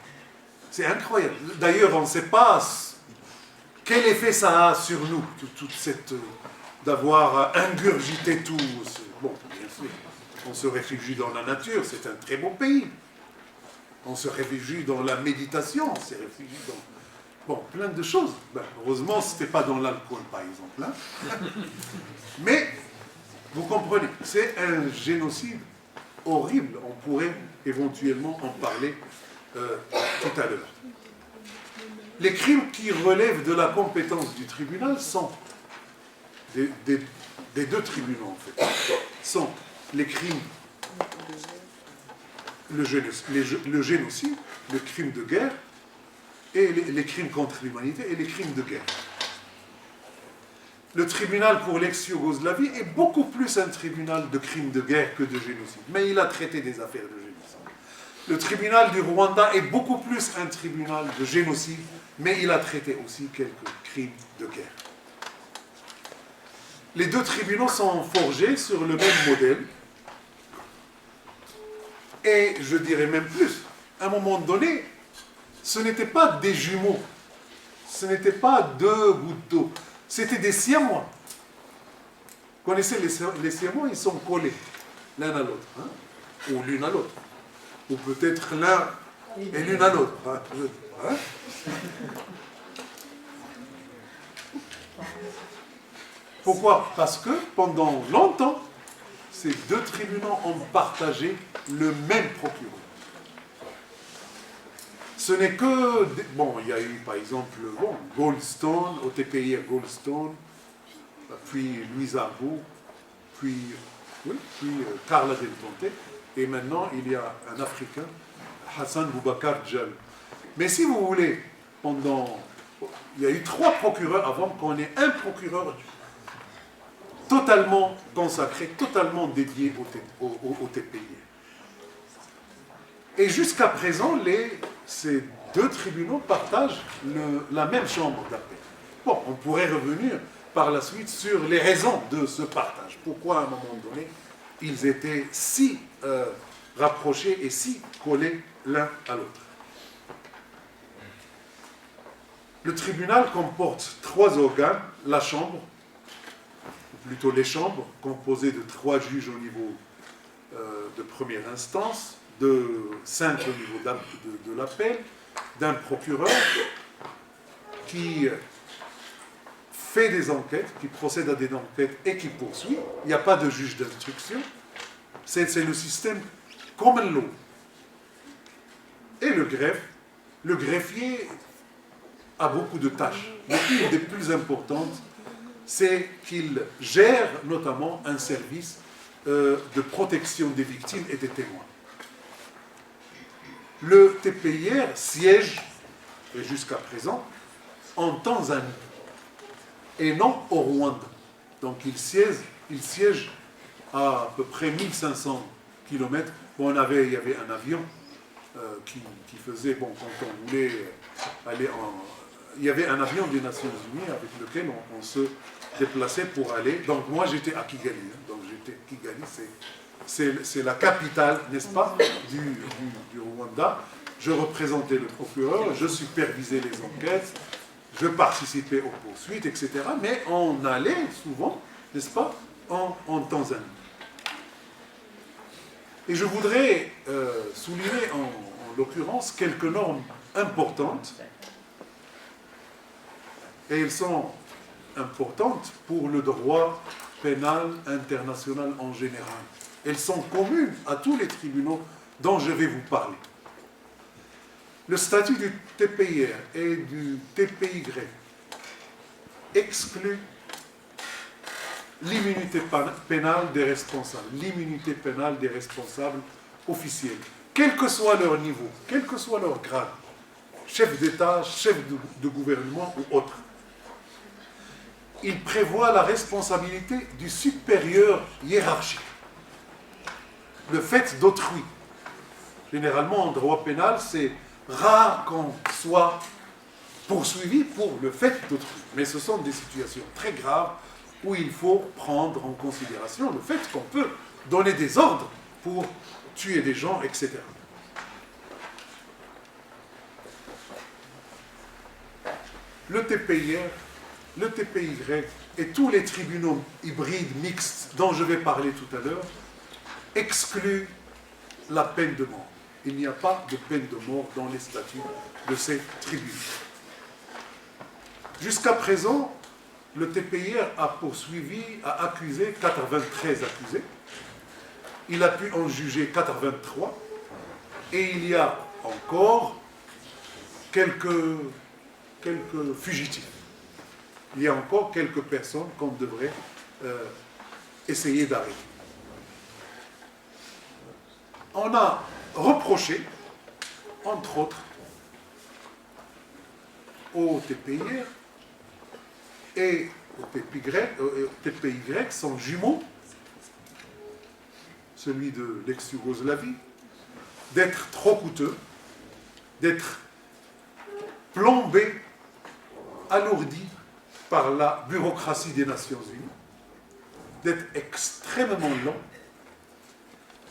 c'est incroyable. D'ailleurs, on ne sait pas quel effet ça a sur nous, toute cette d'avoir ingurgité tout. Bon, bien On se réfugie dans la nature, c'est un très beau pays. On se réfugie dans la méditation, on se réfugie dans plein de choses. Ben, heureusement, ce n'était pas dans l'alcool, par exemple. Hein. Mais, vous comprenez, c'est un génocide horrible. On pourrait éventuellement en parler tout à l'heure. Les crimes qui relèvent de la compétence du tribunal sont des deux tribunaux, en fait, sont les crimes, le génocide, le crime de guerre, et les crimes contre l'humanité et les crimes de guerre. Le tribunal pour l'ex-Yougoslavie est beaucoup plus un tribunal de crimes de guerre que de génocide, mais il a traité des affaires de génocide. Le tribunal du Rwanda est beaucoup plus un tribunal de génocide, mais il a traité aussi quelques crimes de guerre. Les deux tribunaux sont forgés sur le même modèle, et je dirais même plus, à un moment donné, ce n'étaient pas des jumeaux, ce n'étaient pas deux gouttes d'eau, c'était des siamois. Vous connaissez les siamois, ils sont collés l'un à l'autre, hein, ou l'une à l'autre, ou peut-être l'un et l'une à l'autre. Hein. Pourquoi? Parce que pendant longtemps, ces deux tribunaux ont partagé le même procureur. Ce n'est que... Bon, il y a eu par exemple Goldstone, OTPIR Goldstone, puis Louise Arbour, puis Carla Del Ponte, et maintenant il y a un Africain, Hassan Boubacar Djal. Mais si vous voulez, il y a eu 3 procureurs avant qu'on ait un procureur totalement consacré, totalement dédié au TPI. Et jusqu'à présent, ces deux tribunaux partagent la même chambre d'appel. Bon, on pourrait revenir par la suite sur les raisons de ce partage. Pourquoi à un moment donné, ils étaient si rapprochés et si collés l'un à l'autre. Le tribunal comporte 3 organes, la chambre, ou plutôt les chambres, composées de 3 juges au niveau de première instance, de 5 au niveau de l'appel, d'un procureur qui fait des enquêtes, qui procède à des enquêtes et qui poursuit. Il n'y a pas de juge d'instruction. C'est le système common law. Et le greffier a beaucoup de tâches. Mais une des plus importantes, c'est qu'il gère notamment un service de protection des victimes et des témoins. Le TPIR siège, et jusqu'à présent, en Tanzanie, et non au Rwanda. Donc il siège à peu près 1500 km. Bon, il y avait un avion qui faisait, quand on voulait aller il y avait un avion des Nations Unies avec lequel on se déplaçait pour aller. Donc moi j'étais à Kigali. Donc Kigali, c'est la capitale, n'est-ce pas, du Rwanda. Je représentais le procureur, je supervisais les enquêtes, je participais aux poursuites, etc. Mais on allait souvent, n'est-ce pas, en Tanzanie. Et je voudrais souligner en l'occurrence quelques normes importantes. Et elles sont importantes pour le droit pénal international en général. Elles sont communes à tous les tribunaux dont je vais vous parler. Le statut du TPIR et du TPY exclut l'immunité pénale des responsables, l'immunité pénale des responsables officiels, quel que soit leur niveau, quel que soit leur grade, chef d'État, chef de gouvernement ou autre. Il prévoit la responsabilité du supérieur hiérarchique, le fait d'autrui. Généralement, en droit pénal, c'est rare qu'on soit poursuivi pour le fait d'autrui. Mais ce sont des situations très graves où il faut prendre en considération le fait qu'on peut donner des ordres pour tuer des gens, etc. Le TPIR, le TPY et tous les tribunaux hybrides mixtes dont je vais parler tout à l'heure exclut la peine de mort. Il n'y a pas de peine de mort dans les statuts de ces tribunaux. Jusqu'à présent, le TPIR a poursuivi, a accusé 93 accusés. Il a pu en juger 83. Et il y a encore quelques fugitifs. Il y a encore quelques personnes qu'on devrait essayer d'arrêter. On a reproché, entre autres, au TPIR et au TPY, son jumeau, celui de l'ex-Yougoslavie, d'être trop coûteux, d'être plombé, alourdi par la bureaucratie des Nations Unies, d'être extrêmement lent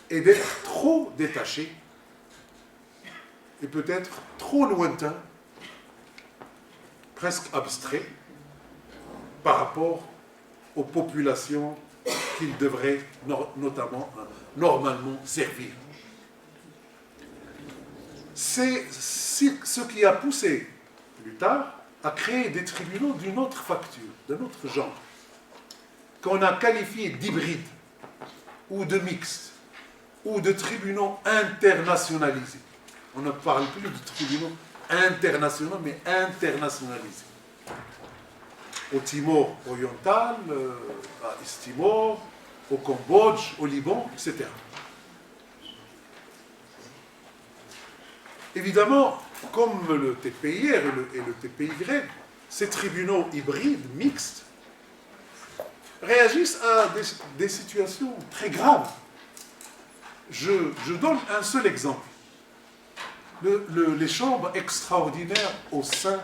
et d'être trop détaché et peut-être trop lointain, presque abstrait, par rapport aux populations qu'il devrait normalement servir. C'est ce qui a poussé plus tard à créer des tribunaux d'une autre facture, d'un autre genre, qu'on a qualifié d'hybride ou de mixte ou de tribunaux internationalisés. On ne parle plus de tribunaux internationaux, mais internationalisés. Au Timor oriental, à East-Timor, au Cambodge, au Liban, etc. Évidemment, comme le TPIR et le TPY, ces tribunaux hybrides, mixtes, réagissent à des situations très graves. Je donne un seul exemple. Les chambres extraordinaires au sein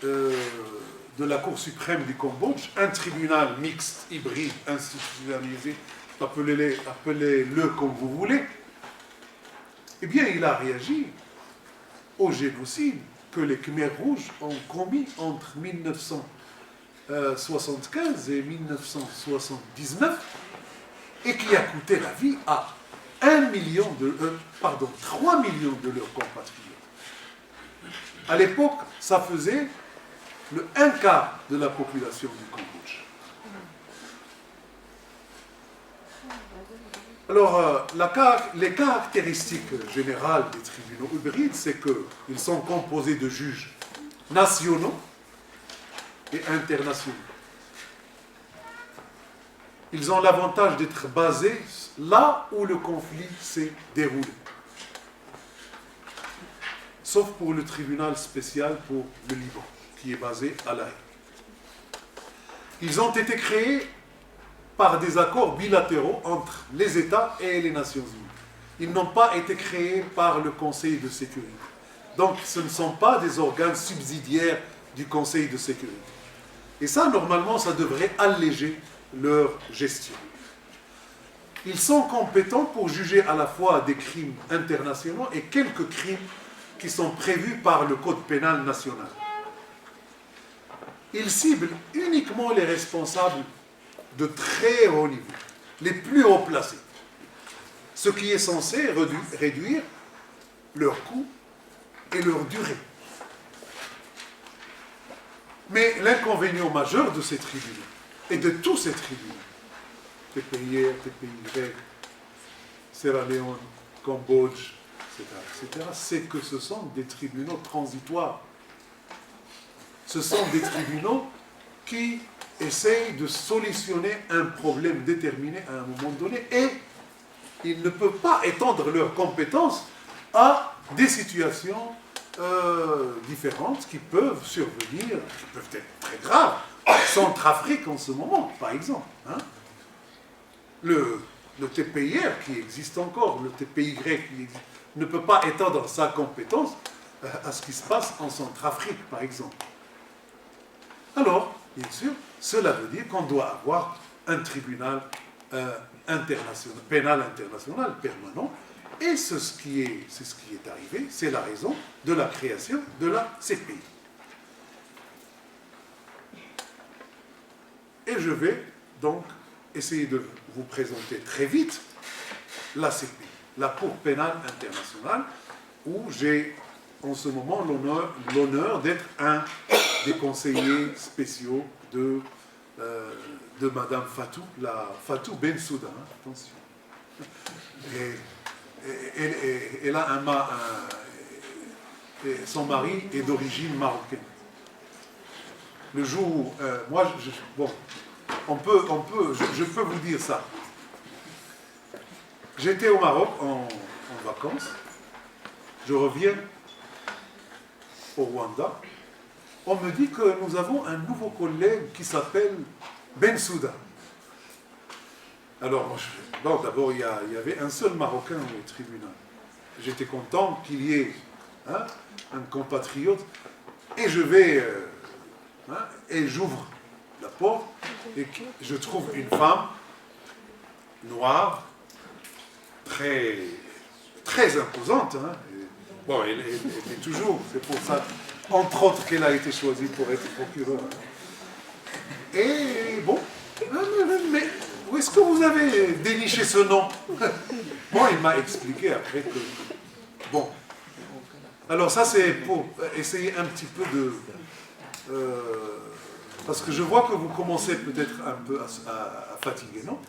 de la Cour suprême du Cambodge, un tribunal mixte, hybride, institutionnalisé, appelez-le comme vous voulez, eh bien, il a réagi au génocide que les Khmers rouges ont commis entre 1975 et 1979 et qui a coûté la vie à 3 millions de leurs compatriotes. À l'époque, ça faisait le 1/4 de la population du Cambodge. Alors, les caractéristiques générales des tribunaux hybrides, c'est qu'ils sont composés de juges nationaux et internationaux. Ils ont l'avantage d'être basés là où le conflit s'est déroulé. Sauf pour le tribunal spécial pour le Liban, qui est basé à La Haye. Ils ont été créés par des accords bilatéraux entre les États et les Nations Unies. Ils n'ont pas été créés par le Conseil de sécurité. Donc, ce ne sont pas des organes subsidiaires du Conseil de sécurité. Et ça, normalement, ça devrait alléger leur gestion. Ils sont compétents pour juger à la fois des crimes internationaux et quelques crimes qui sont prévus par le Code pénal national. Ils ciblent uniquement les responsables de très haut niveau, les plus haut placés, ce qui est censé réduire leur coût et leur durée. Mais l'inconvénient majeur de ces tribunaux, et de tous ces tribunaux, TPIR, TPY, Sierra Leone, Cambodge, etc., c'est que ce sont des tribunaux transitoires. Ce sont des tribunaux qui essayent de solutionner un problème déterminé à un moment donné et ils ne peuvent pas étendre leurs compétences à des situations différentes qui peuvent survenir, qui peuvent être très graves. Centrafrique en ce moment, par exemple. Hein. Le TPIR qui existe encore, le TPY qui existe, ne peut pas étendre sa compétence à ce qui se passe en Centrafrique, par exemple. Alors, bien sûr, cela veut dire qu'on doit avoir un tribunal pénal international permanent, et c'est ce qui est arrivé, c'est la raison de la création de la CPI. Et je vais donc essayer de vous présenter très vite la CPI, la Cour pénale internationale, où j'ai en ce moment l'honneur d'être un des conseillers spéciaux de Madame Fatou, la Fatou Bensouda, hein, attention. Elle a son mari est d'origine marocaine. Le jour où, moi, bon, je peux vous dire ça. J'étais au Maroc en vacances, je reviens au Rwanda, on me dit que nous avons un nouveau collègue qui s'appelle Bensouda. Alors, bon, d'abord, il y avait un seul Marocain au tribunal. J'étais content qu'il y ait un compatriote, et je vais, et j'ouvre la porte, et je trouve une femme noire, très, très imposante. Hein. Bon, elle est toujours, c'est pour ça, entre autres, qu'elle a été choisie pour être procureure. Et bon, mais où est-ce que vous avez déniché ce nom? Bon, il m'a expliqué après que... Bon, alors ça c'est pour essayer un petit peu de... parce que je vois que vous commencez peut-être un peu à fatiguer, non?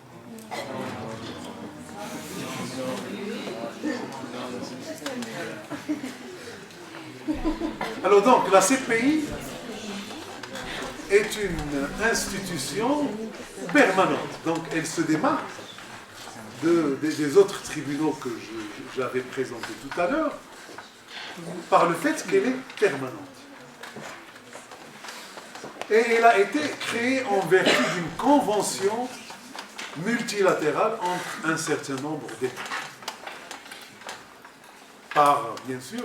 Alors donc, la CPI est une institution permanente. Donc elle se démarque des autres tribunaux que j'avais présentés tout à l'heure par le fait qu'elle est permanente. Et elle a été créée en vertu d'une convention multilatérale entre un certain nombre d'États. Par, bien sûr,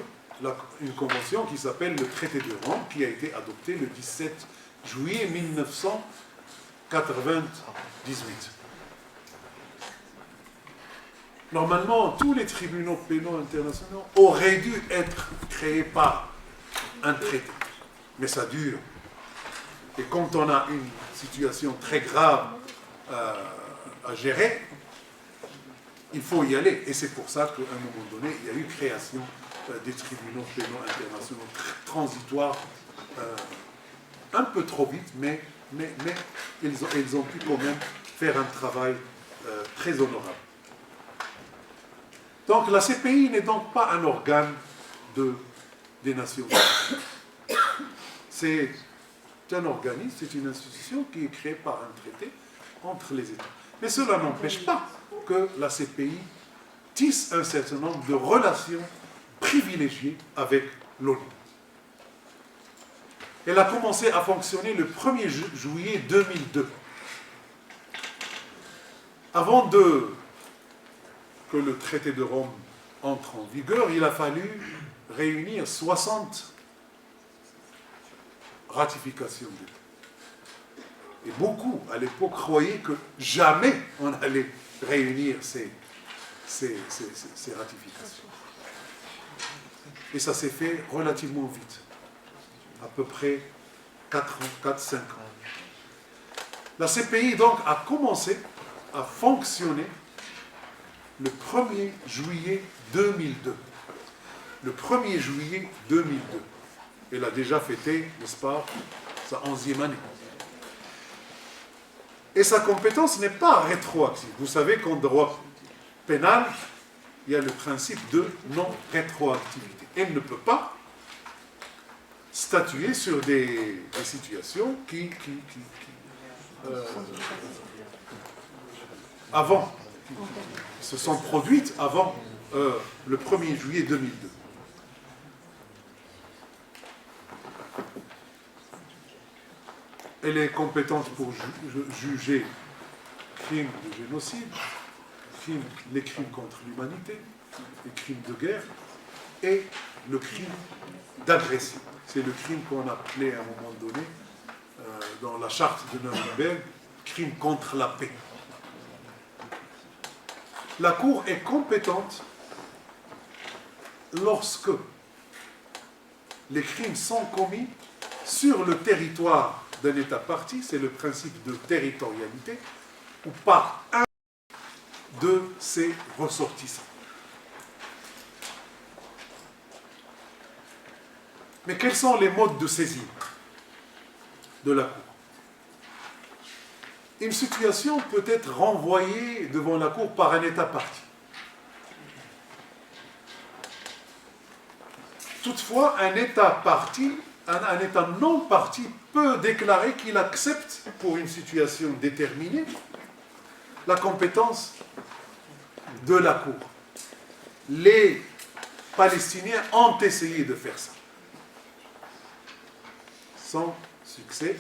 une convention qui s'appelle le traité de Rome, qui a été adopté le 17 juillet 1998. Normalement, tous les tribunaux pénaux internationaux auraient dû être créés par un traité. Mais ça dure. Et quand on a une situation très grave à gérer, il faut y aller. Et c'est pour ça qu'à un moment donné, il y a eu création des tribunaux pénaux internationaux transitoires un peu trop vite, mais ils ont pu quand même faire un travail très honorable. Donc la CPI n'est donc pas un organe des Nations Unies. C'est un organisme, c'est une institution qui est créée par un traité entre les États. Mais cela n'empêche pas que la CPI tisse un certain nombre de relations privilégiées avec l'ONU. Elle a commencé à fonctionner le 1er juillet 2002. Avant que le traité de Rome entre en vigueur, il a fallu réunir 60 ratifications d'État. Et beaucoup, à l'époque, croyaient que jamais on allait réunir ces ratifications. Et ça s'est fait relativement vite, à peu près 4-5 ans. La CPI, donc, a commencé à fonctionner le 1er juillet 2002. Le 1er juillet 2002. Elle a déjà fêté, n'est-ce pas, sa 11e année. Et sa compétence n'est pas rétroactive. Vous savez qu'en droit pénal, il y a le principe de non-rétroactivité. Elle ne peut pas statuer sur des situations qui se sont produites avant le 1er juillet 2002. Elle est compétente pour juger crimes de génocide, les crimes contre l'humanité, les crimes de guerre et le crime d'agression. C'est le crime qu'on appelait à un moment donné, dans la charte de Nuremberg, crime contre la paix. La Cour est compétente lorsque les crimes sont commis sur le territoire d'un État partie, c'est le principe de territorialité, ou par un de ses ressortissants. Mais quels sont les modes de saisine de la Cour? Une situation peut être renvoyée devant la Cour par un État parti. Toutefois, un État parti, un État non parti peut déclarer qu'il accepte, pour une situation déterminée, la compétence de la Cour. Les Palestiniens ont essayé de faire ça. Sans succès.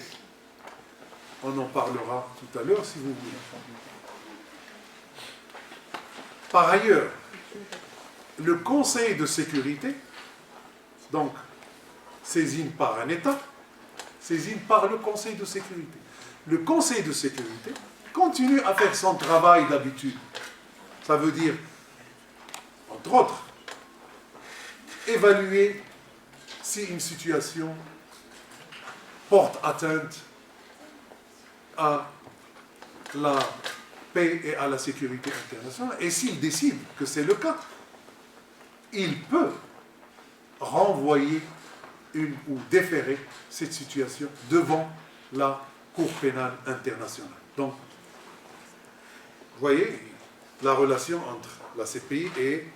On en parlera tout à l'heure si vous voulez. Par ailleurs, le Conseil de sécurité, donc saisine par un État, saisine par le Conseil de sécurité. Le Conseil de sécurité continue à faire son travail d'habitude. Ça veut dire, entre autres, évaluer si une situation porte atteinte à la paix et à la sécurité internationale. Et s'il décide que c'est le cas, il peut renvoyer ou déférer cette situation devant la Cour pénale internationale. Donc, vous voyez la relation entre la CPI et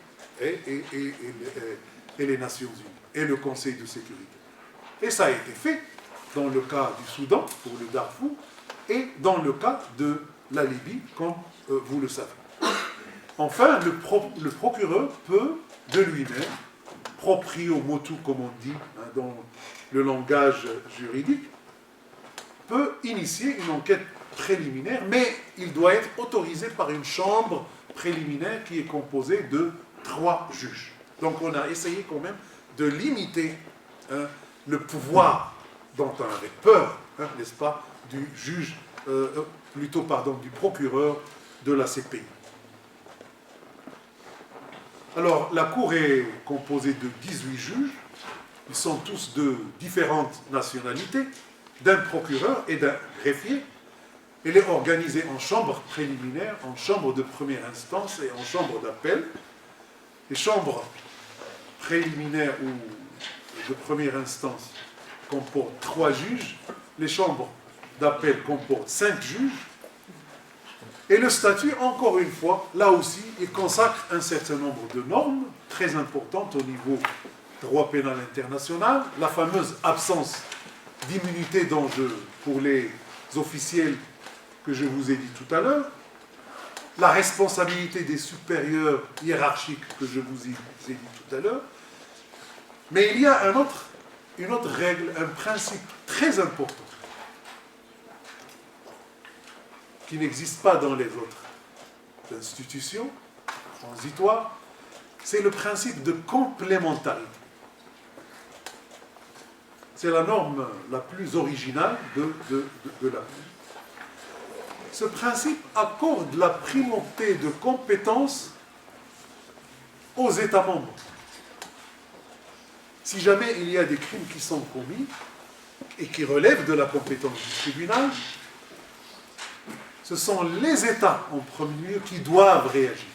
les Nations Unies et le Conseil de sécurité. Et ça a été fait dans le cas du Soudan, pour le Darfour, et dans le cas de la Libye, comme vous le savez. Enfin, le procureur peut, de lui-même, proprio motu, comme on dit dans le langage juridique, peut initier une enquête préliminaire, mais il doit être autorisé par une chambre préliminaire qui est composée de 3 juges. Donc on a essayé quand même de limiter le pouvoir dont on avait peur, n'est-ce pas, du juge, du procureur de la CPI. Alors, la Cour est composée de 18 juges, ils sont tous de différentes nationalités, d'un procureur et d'un greffier. Elle est organisée en chambres préliminaires, en chambres de première instance et en chambres d'appel. Les chambres préliminaires ou de première instance comportent 3 juges, les chambres d'appel comportent 5 juges, et le statut, encore une fois, là aussi, il consacre un certain nombre de normes très importantes au niveau droit pénal international, la fameuse absence d'immunité pour les officiels que je vous ai dit tout à l'heure, la responsabilité des supérieurs hiérarchiques que je vous ai dit tout à l'heure, mais il y a une autre règle, un principe très important qui n'existe pas dans les autres institutions transitoires, c'est le principe de complémentarité. C'est la norme la plus originale de la Cour. Ce principe accorde la primauté de compétence aux États membres. Si jamais il y a des crimes qui sont commis et qui relèvent de la compétence du tribunal, ce sont les États en premier lieu qui doivent réagir.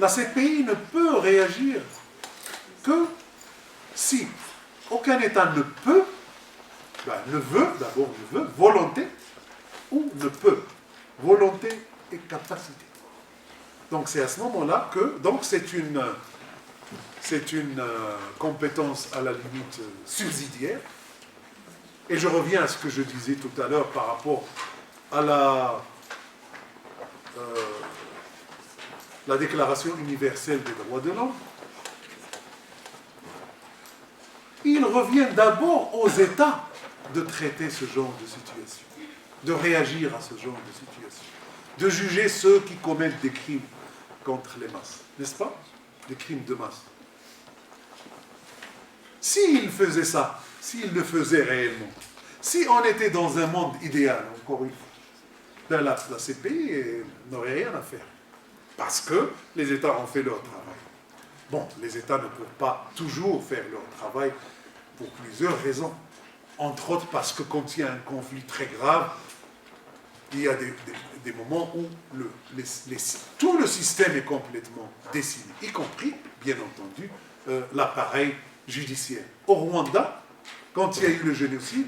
La CPI ne peut réagir que si aucun État ne peut, d'abord ne veut, volonté, ou ne peut, volonté et capacité. Donc c'est à ce moment-là que, donc c'est une compétence à la limite subsidiaire. Et je reviens à ce que je disais tout à l'heure par rapport à la Déclaration universelle des droits de l'homme. Il revient d'abord aux États de traiter ce genre de situation, de réagir à ce genre de situation, de juger ceux qui commettent des crimes contre les masses, n'est-ce pas? Des crimes de masse. S'ils faisaient ça, s'ils le faisaient réellement, si on était dans un monde idéal, encore une fois, ben la CPI n'aurait rien à faire. Parce que les États ont fait leur travail. Bon, les États ne peuvent pas toujours faire leur travail pour plusieurs raisons. Entre autres parce que quand il y a un conflit très grave, il y a des moments où tout le système est complètement décimé, y compris, bien entendu, l'appareil judiciaire. Au Rwanda, quand il y a eu le génocide,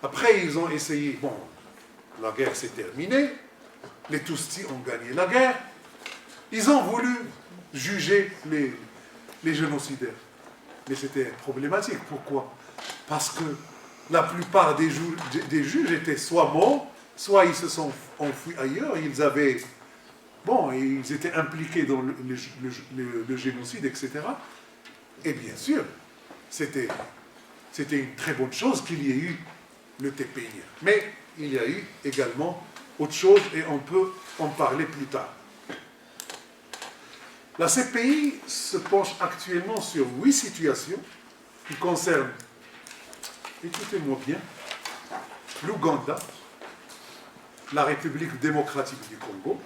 après ils ont essayé, bon, la guerre s'est terminée, les Tutsis ont gagné la guerre, ils ont voulu juger les génocidaires. Mais c'était problématique. Pourquoi? Parce que la plupart des juges étaient soit morts, soit ils se sont enfuis ailleurs, ils étaient impliqués dans le génocide, etc. Et bien sûr, c'était une très bonne chose qu'il y ait eu le TPI. Mais il y a eu également autre chose et on peut en parler plus tard. La CPI se penche actuellement sur 8 situations qui concernent, écoutez-moi bien, l'Ouganda, la République démocratique du Congo,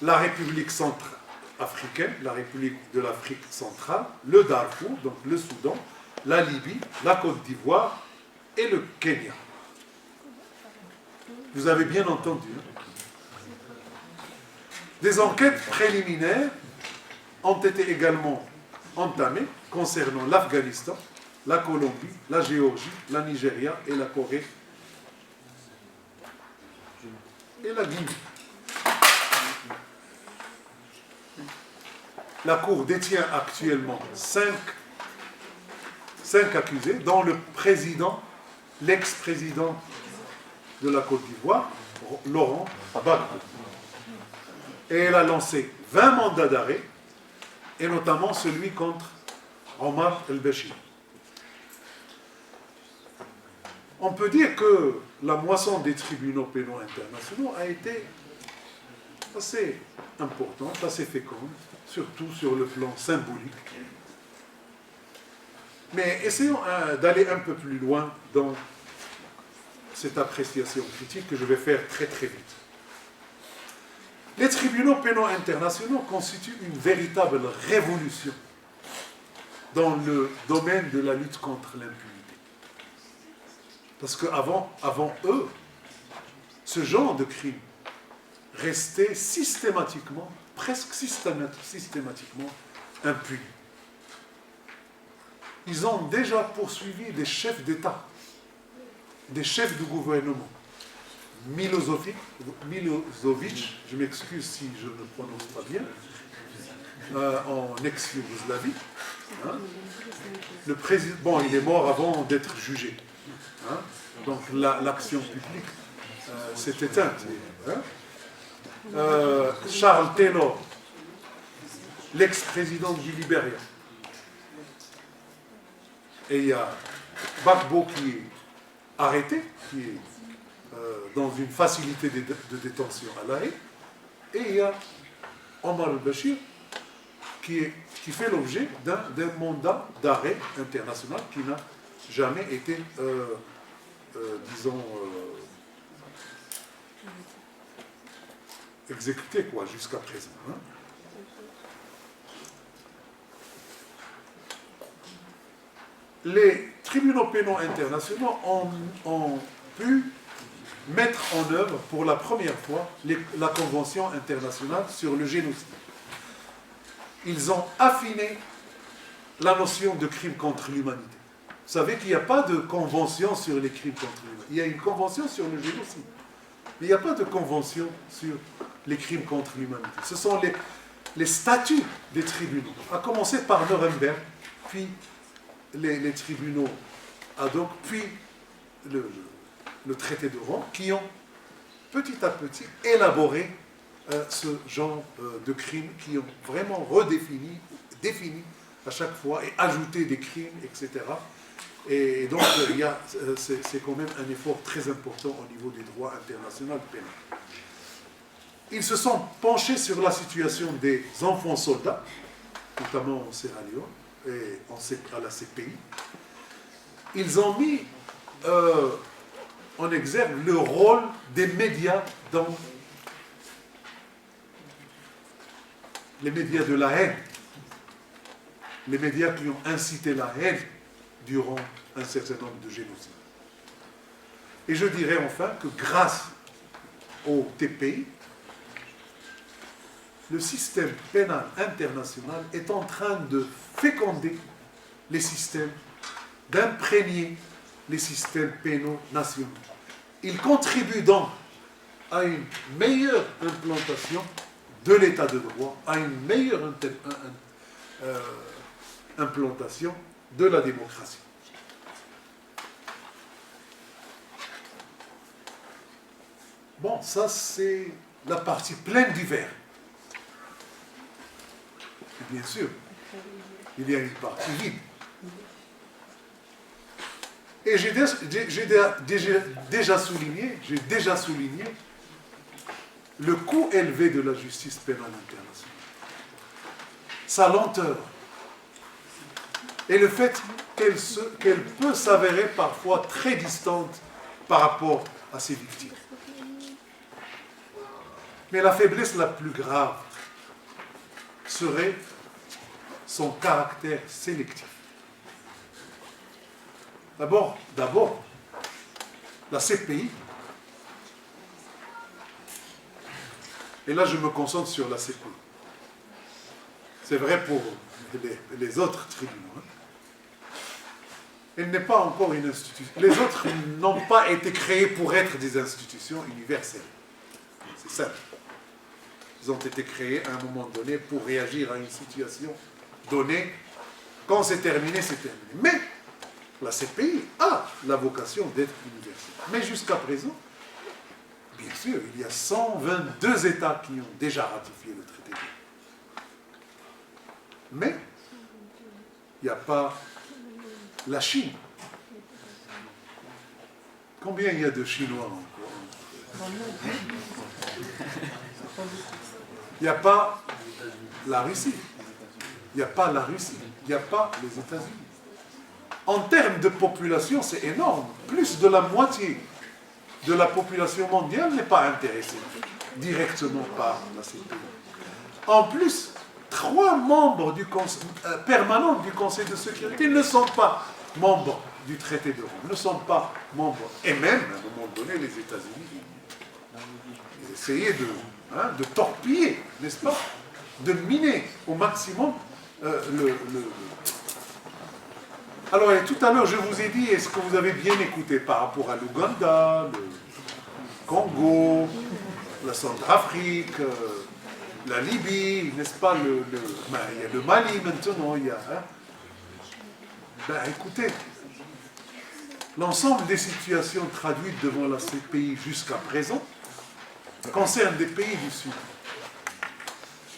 la République centrafricaine, la République de l'Afrique centrale, le Darfour, donc le Soudan, la Libye, la Côte d'Ivoire et le Kenya. Vous avez bien entendu. Hein? Des enquêtes préliminaires ont été également entamées concernant l'Afghanistan, la Colombie, la Géorgie, la Nigeria et la Corée et la Guinée. La Cour détient actuellement 5 accusés, dont l'ex-président de la Côte d'Ivoire, Laurent Gbagbo. Et elle a lancé 20 mandats d'arrêt, et notamment celui contre Omar el-Béchir. On peut dire que la moisson des tribunaux pénaux internationaux a été assez importante, assez féconde, surtout sur le plan symbolique. Mais essayons d'aller un peu plus loin dans cette appréciation critique que je vais faire très très vite. Les tribunaux pénaux internationaux constituent une véritable révolution dans le domaine de la lutte contre l'impunité. Parce qu'avant eux, ce genre de crime restait systématiquement, presque systématiquement impuni. Ils ont déjà poursuivi des chefs d'État, des chefs de gouvernement. Milosevic, je m'excuse si je ne prononce pas bien, en ex-Yougoslavie. Hein. Le président, bon, il est mort avant d'être jugé. Hein. Donc l'action publique s'est éteinte. Hein. Charles Taylor, l'ex-président du Libéria. Et il y a Gbagbo qui est arrêté, qui est dans une facilité de détention à La Haye, et il y a Omar el-Béchir qui fait l'objet d'un mandat d'arrêt international qui n'a jamais été, exécuté jusqu'à présent. Hein. Les tribunaux pénaux internationaux ont pu mettre en œuvre pour la première fois la Convention internationale sur le génocide. Ils ont affiné la notion de crime contre l'humanité. Vous savez qu'il n'y a pas de convention sur les crimes contre l'humanité. Il y a une convention sur le génocide. Mais il n'y a pas de convention sur les crimes contre l'humanité. Ce sont les statuts des tribunaux, à commencer par Nuremberg, puis les tribunaux ad hoc, puis le traité de Rome, qui ont petit à petit élaboré ce genre de crimes, qui ont vraiment défini à chaque fois et ajouté des crimes, etc. Et donc c'est quand même un effort très important au niveau des droits internationaux pénals. Ils se sont penchés sur la situation des enfants soldats, notamment en Sierra Leone et à la CPI. Ils ont mis en exergue le rôle des médias dans les médias de la haine, les médias qui ont incité la haine durant un certain nombre de génocides. Et je dirais enfin que grâce au TPI, le système pénal international est en train de féconder les systèmes, d'imprégner les systèmes pénaux nationaux. Il contribue donc à une meilleure implantation de l'état de droit, à une meilleure implantation de la démocratie. Bon, ça c'est la partie pleine du verre. Et bien sûr, il y a une partie vide. Et j'ai déjà souligné le coût élevé de la justice pénale internationale. Sa lenteur. Et le fait qu'elle peut s'avérer parfois très distante par rapport à ses victimes. Mais la faiblesse la plus grave serait son caractère sélectif. D'abord, la CPI, et là je me concentre sur la CPI. C'est vrai pour les autres tribunaux. Elle n'est pas encore une institution. Les autres n'ont pas été créés pour être des institutions universelles. C'est simple. Ils ont été créés à un moment donné pour réagir à une situation donnée. Quand c'est terminé, c'est terminé. Mais la CPI a la vocation d'être universelle. Mais jusqu'à présent, bien sûr, il y a 122 États qui ont déjà ratifié le traité de Rome. Mais il n'y a pas la Chine. Combien il y a de Chinois encore? Il n'y a pas la Russie. Il n'y a pas la Russie. Il n'y a pas les États-Unis. En termes de population, c'est énorme. Plus de la moitié de la population mondiale n'est pas intéressée directement par la CPI. En plus, 3 membres permanents du Conseil de sécurité ne sont pas membres du traité de Rome, ne sont pas membres. Et même, à un moment donné, les États-Unis essayaient de torpiller, n'est-ce pas, de miner au maximum Alors, tout à l'heure, je vous ai dit, est-ce que vous avez bien écouté par rapport à l'Ouganda, le Congo, la Centrafrique, la Libye, n'est-ce pas, il y a le Mali maintenant, il y a... écoutez, l'ensemble des situations traduites devant la CPI jusqu'à présent concernent des pays du Sud.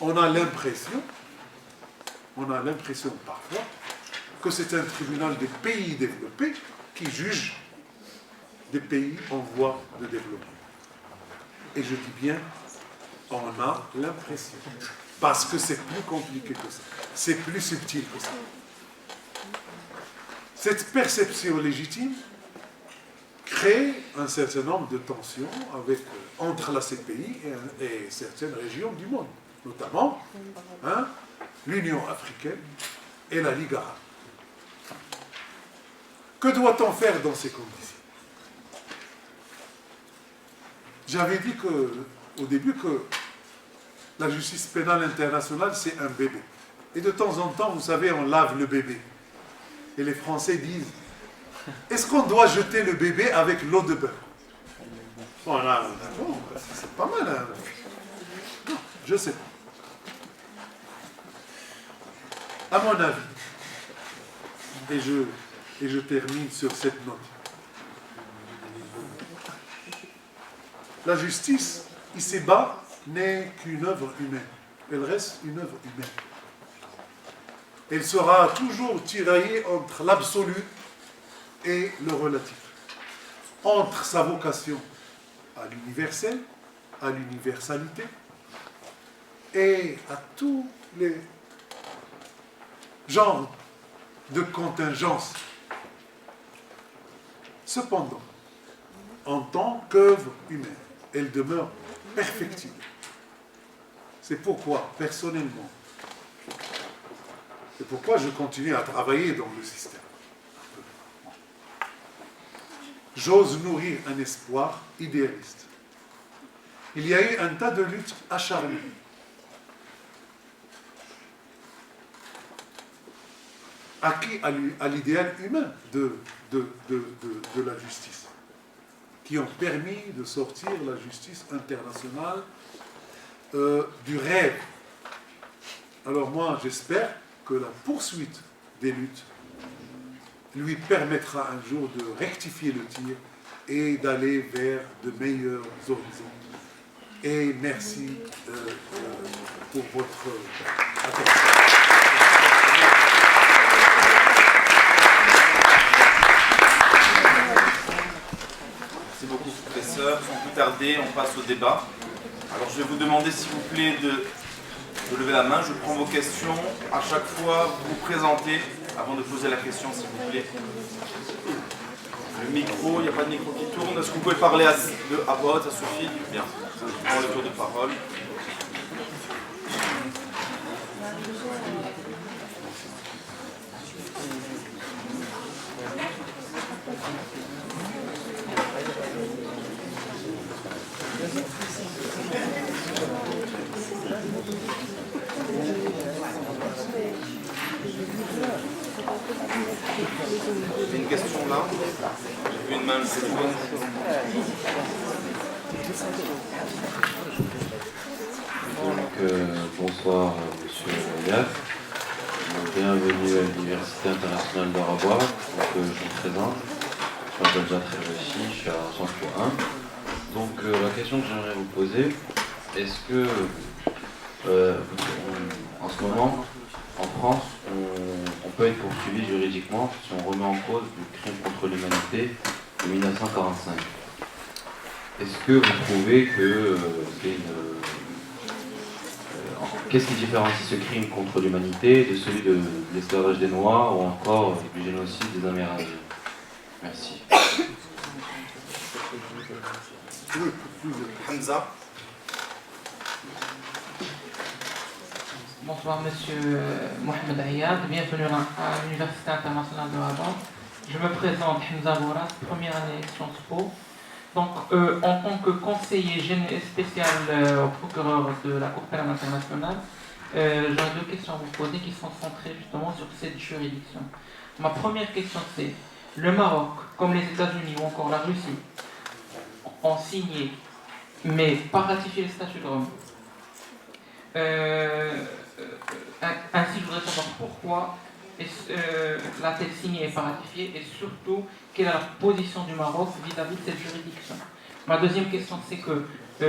On a l'impression parfois que c'est un tribunal des pays développés qui juge des pays en voie de développement. Et je dis bien, on a l'impression. Parce que c'est plus compliqué que ça. C'est plus subtil que ça. Cette perception légitime crée un certain nombre de tensions entre la CPI et certaines régions du monde, notamment l'Union africaine et la Ligue arabe. Que doit-on faire dans ces conditions? J'avais dit au début que la justice pénale internationale, c'est un bébé. Et de temps en temps, vous savez, on lave le bébé. Et les Français disent, est-ce qu'on doit jeter le bébé avec l'eau de bain? Bon, c'est pas mal. Hein? Non, je sais pas. À mon avis, et je termine sur cette note. La justice, ici-bas, n'est qu'une œuvre humaine. Elle reste une œuvre humaine. Elle sera toujours tiraillée entre l'absolu et le relatif. Entre sa vocation à l'universel, à l'universalité, et à tous les genres de contingences. Cependant, en tant qu'œuvre humaine, elle demeure perfectible. C'est pourquoi, personnellement, c'est pourquoi je continue à travailler dans le système. J'ose nourrir un espoir idéaliste il y a eu un tas de luttes acharnées. Acquis à l'idéal humain de la justice, qui ont permis de sortir la justice internationale du rêve. Alors moi, j'espère que la poursuite des luttes lui permettra un jour de rectifier le tir et d'aller vers de meilleurs horizons. Et merci pour votre attention. Merci beaucoup, professeur. Sans plus tarder, on passe au débat. Alors, je vais vous demander, s'il vous plaît, de lever la main. Je prends vos questions. À chaque fois, vous vous présentez avant de poser la question, s'il vous plaît. Le micro, il n'y a pas de micro qui tourne. Est-ce que vous pouvez parler à Bob, à Sophie? Bien. Je prends le tour de parole. J'ai une question là. J'ai vu une main, c'est toi. Bonsoir Monsieur Yaf. Bienvenue à l'Université internationale de Rabat. Je me présente. Je m'appelle Jacques Réchi, je suis à Centre 1. Donc la question que j'aimerais vous poser, est-ce que en ce moment, en France, on peut être poursuivi juridiquement si on remet en cause le crime contre l'humanité de 1945. Est-ce que vous trouvez que c'est une... qu'est-ce qui différencie ce crime contre l'humanité de celui de l'esclavage des Noirs ou encore du génocide des Amérindiens? Merci. Hamza. Bonsoir Monsieur Mohamed Ayad, bienvenue à l'Université internationale de Rabat. Je me présente Hamza Bouras, première année Sciences Po. Donc en tant que conseiller spécial au procureur de la Cour pénale internationale, j'aurais deux questions à vous poser qui sont centrées justement sur cette juridiction. Ma première question c'est, le Maroc, comme les États-Unis ou encore la Russie, ont signé, mais pas ratifié le statut de Rome. Ainsi, je voudrais savoir pourquoi l'a-t-elle signée et pas ratifiée, et surtout, quelle est la position du Maroc vis-à-vis de cette juridiction. Ma deuxième question, c'est que,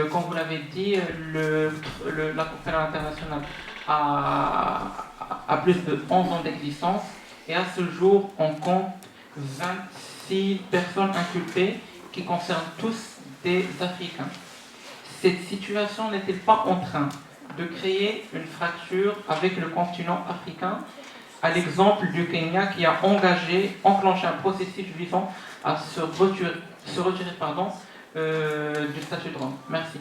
comme vous l'avez dit, la Cour pénale internationale a plus de 11 ans d'existence, et à ce jour, on compte 26 personnes inculpées qui concernent tous des Africains. Cette situation n'est-elle pas en train de créer une fracture avec le continent africain, à l'exemple du Kenya qui a enclenché un processus visant à se retirer du statut de Rome. Merci.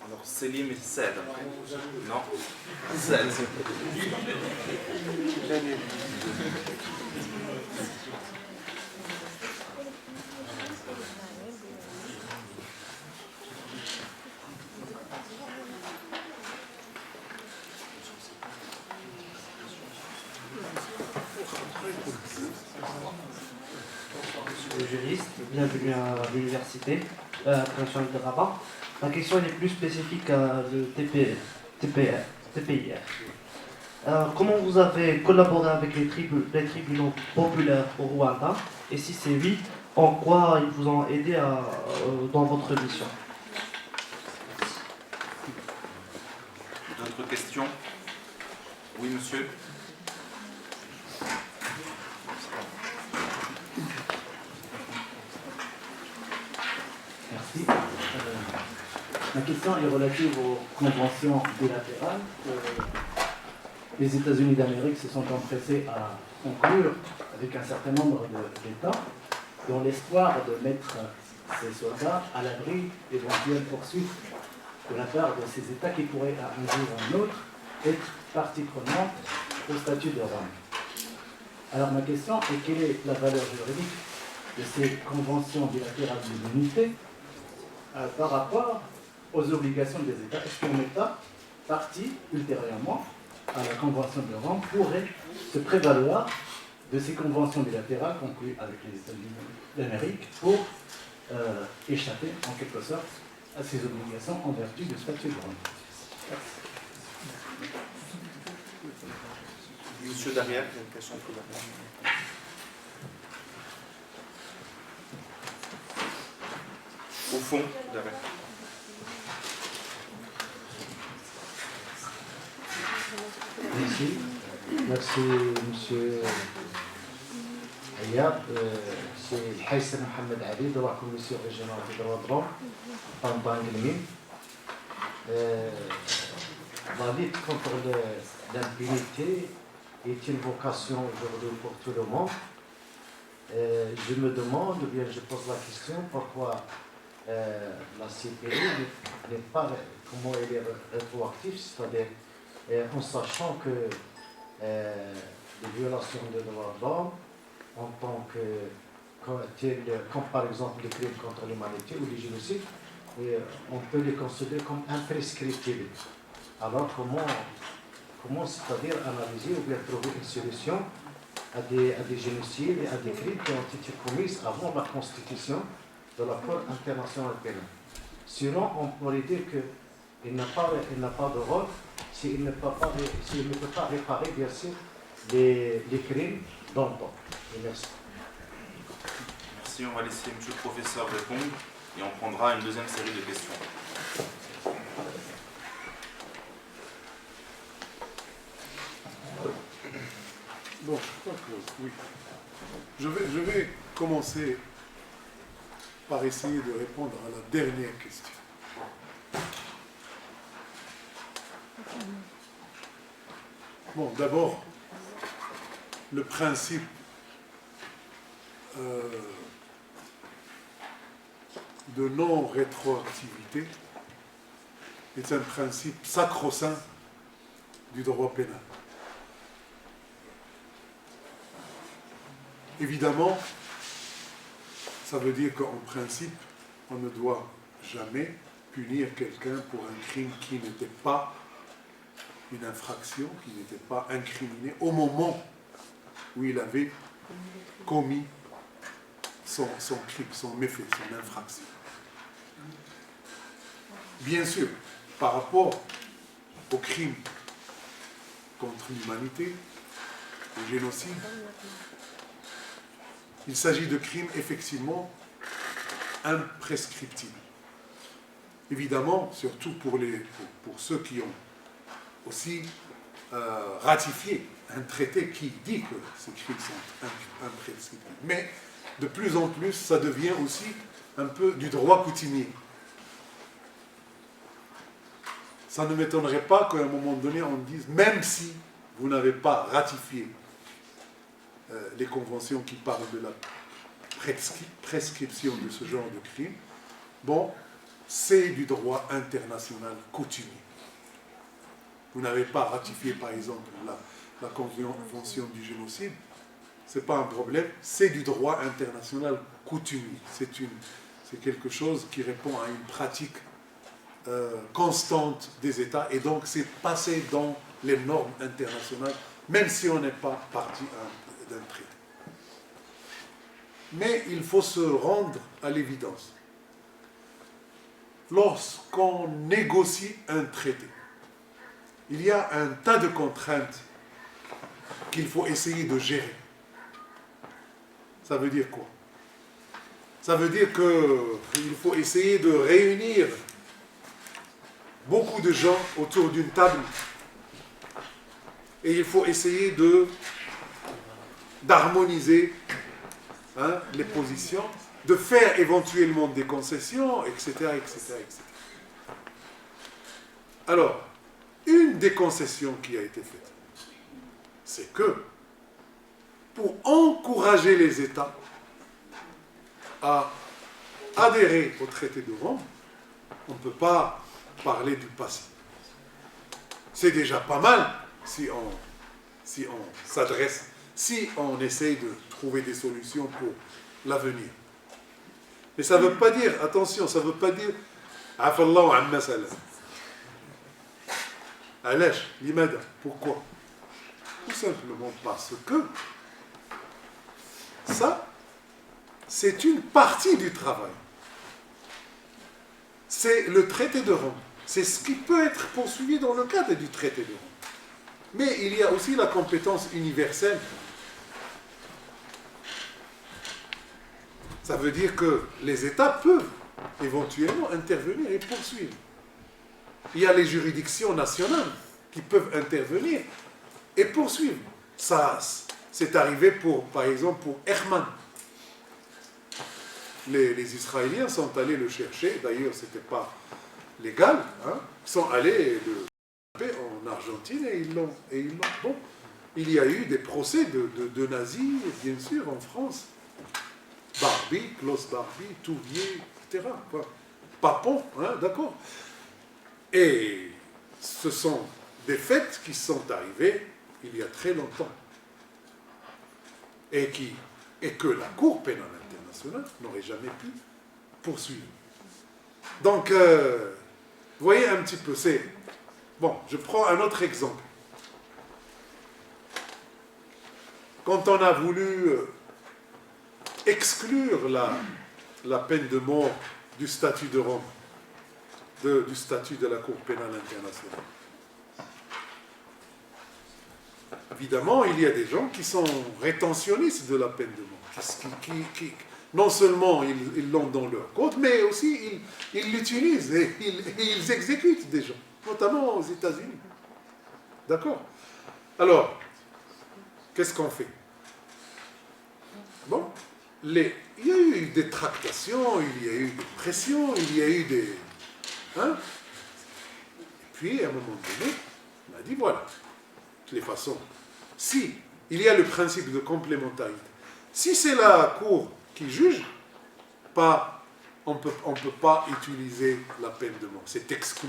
Alors, Selim et Sed. Non, Sed. Juriste, bienvenue à l'Université internationale de Rabat. Ma question est plus spécifique à le TPIR. Comment vous avez collaboré avec les tribunaux populaires au Rwanda? Et si c'est oui, en quoi ils vous ont aidé dans votre mission? D'autres questions? Oui, monsieur. Merci. Ma question est relative aux conventions bilatérales que les États-Unis d'Amérique se sont empressés à conclure avec un certain nombre d'États dans l'espoir de mettre ces soldats à l'abri d'éventuelles poursuites de la part de ces États qui pourraient à un jour ou un autre être partie prenante au statut de Rome. Alors ma question est, quelle est la valeur juridique de ces conventions bilatérales d'immunité par rapport aux obligations des États. Est-ce qu'un État, parti ultérieurement à la Convention de Rome, pourrait se prévaloir de ces conventions bilatérales conclues avec les États-Unis d'Amérique pour échapper en quelque sorte à ces obligations en vertu du statut de Rome? Monsieur derrière, il y a une question tout derrière. Au fond, derrière. Merci. Merci, monsieur Ayab. C'est Haïssa Mohamed Ali, de la Commission régionale des droits de l'homme, en Bangalore. La lutte contre l'impunité est une vocation aujourd'hui pour tout le monde. Je me demande, ou bien je pose la question, pourquoi la CPI n'est pas, comment elle est rétroactive, c'est-à-dire en sachant que les violations des droits de l'homme, en tant que, comme par exemple les crimes contre l'humanité ou les génocides, on peut les considérer comme imprescriptibles. Alors comment c'est-à-dire analyser ou bien trouver une solution à des génocides et à des crimes qui ont été commis avant la constitution de la Cour internationale pénale. Sinon, on pourrait dire qu'il n'a pas de rôle s'il ne peut pas réparer, bien sûr, les crimes dans le temps. Et merci. Merci, on va laisser M. le professeur répondre et on prendra une deuxième série de questions. Bon, je crois que oui. Je vais commencer par essayer de répondre à la dernière question. Bon, d'abord, le principe de non-rétroactivité est un principe sacro-saint du droit pénal. Évidemment, ça veut dire qu'en principe, on ne doit jamais punir quelqu'un pour un crime qui n'était pas une infraction, qui n'était pas incriminé au moment où il avait commis son crime, son méfait, son infraction. Bien sûr, par rapport au crime contre l'humanité, au génocide, il s'agit de crimes effectivement imprescriptibles. Évidemment, surtout pour ceux qui ont aussi ratifié un traité qui dit que ces crimes sont imprescriptibles. Mais de plus en plus, ça devient aussi un peu du droit coutumier. Ça ne m'étonnerait pas qu'à un moment donné, on dise, même si vous n'avez pas ratifié les conventions qui parlent de la prescription de ce genre de crime, bon, c'est du droit international coutumier. Vous n'avez pas ratifié, par exemple, la convention du génocide, ce n'est pas un problème, c'est du droit international coutumier. C'est quelque chose qui répond à une pratique constante des États, et donc c'est passé dans les normes internationales, même si on n'est pas partie d'un traité. Mais il faut se rendre à l'évidence. Lorsqu'on négocie un traité, il y a un tas de contraintes qu'il faut essayer de gérer. Ça veut dire quoi? Ça veut dire qu'il faut essayer de réunir beaucoup de gens autour d'une table et il faut essayer d'harmoniser les positions, de faire éventuellement des concessions, etc., etc., etc. Alors, une des concessions qui a été faite, c'est que pour encourager les États à adhérer au traité de Rome, on ne peut pas parler du passé. C'est déjà pas mal si on s'adresse, si on essaye de trouver des solutions pour l'avenir. Mais ça ne veut pas dire, attention, ça ne veut pas dire Afallahu amma salam. Alash, l'imada. Pourquoi? Tout simplement parce que ça, c'est une partie du travail. C'est le traité de Rome. C'est ce qui peut être poursuivi dans le cadre du traité de Rome. Mais il y a aussi la compétence universelle. Ça veut dire que les États peuvent éventuellement intervenir et poursuivre. Il y a les juridictions nationales qui peuvent intervenir et poursuivre. Ça, c'est arrivé par exemple, pour Herman. Les Israéliens sont allés le chercher, d'ailleurs, ce n'était pas légal, hein. Ils sont allés le chercher en Argentine et ils l'ont. Bon, il y a eu des procès de nazis, bien sûr, en France. Barbie, Klaus Barbie, Touvier, etc. Papon, hein, d'accord. Et ce sont des faits qui sont arrivés il y a très longtemps. Et que la Cour pénale internationale n'aurait jamais pu poursuivre. Donc, vous voyez un petit peu, c'est... Bon, je prends un autre exemple. Quand on a voulu exclure la peine de mort du statut de Rome, du statut de la Cour pénale internationale, évidemment, il y a des gens qui sont rétentionnistes de la peine de mort, qui non seulement ils l'ont dans leur code, mais aussi ils l'utilisent et ils exécutent des gens, notamment aux États-Unis. D'accord? Alors, qu'est-ce qu'on fait? Bon, il y a eu des tractations, il y a eu des pressions, il y a eu des... Hein? Et puis, à un moment donné, on a dit, voilà, de toutes les façons, si il y a le principe de complémentarité, si c'est la Cour qui juge, on ne peut pas utiliser la peine de mort, c'est exclu.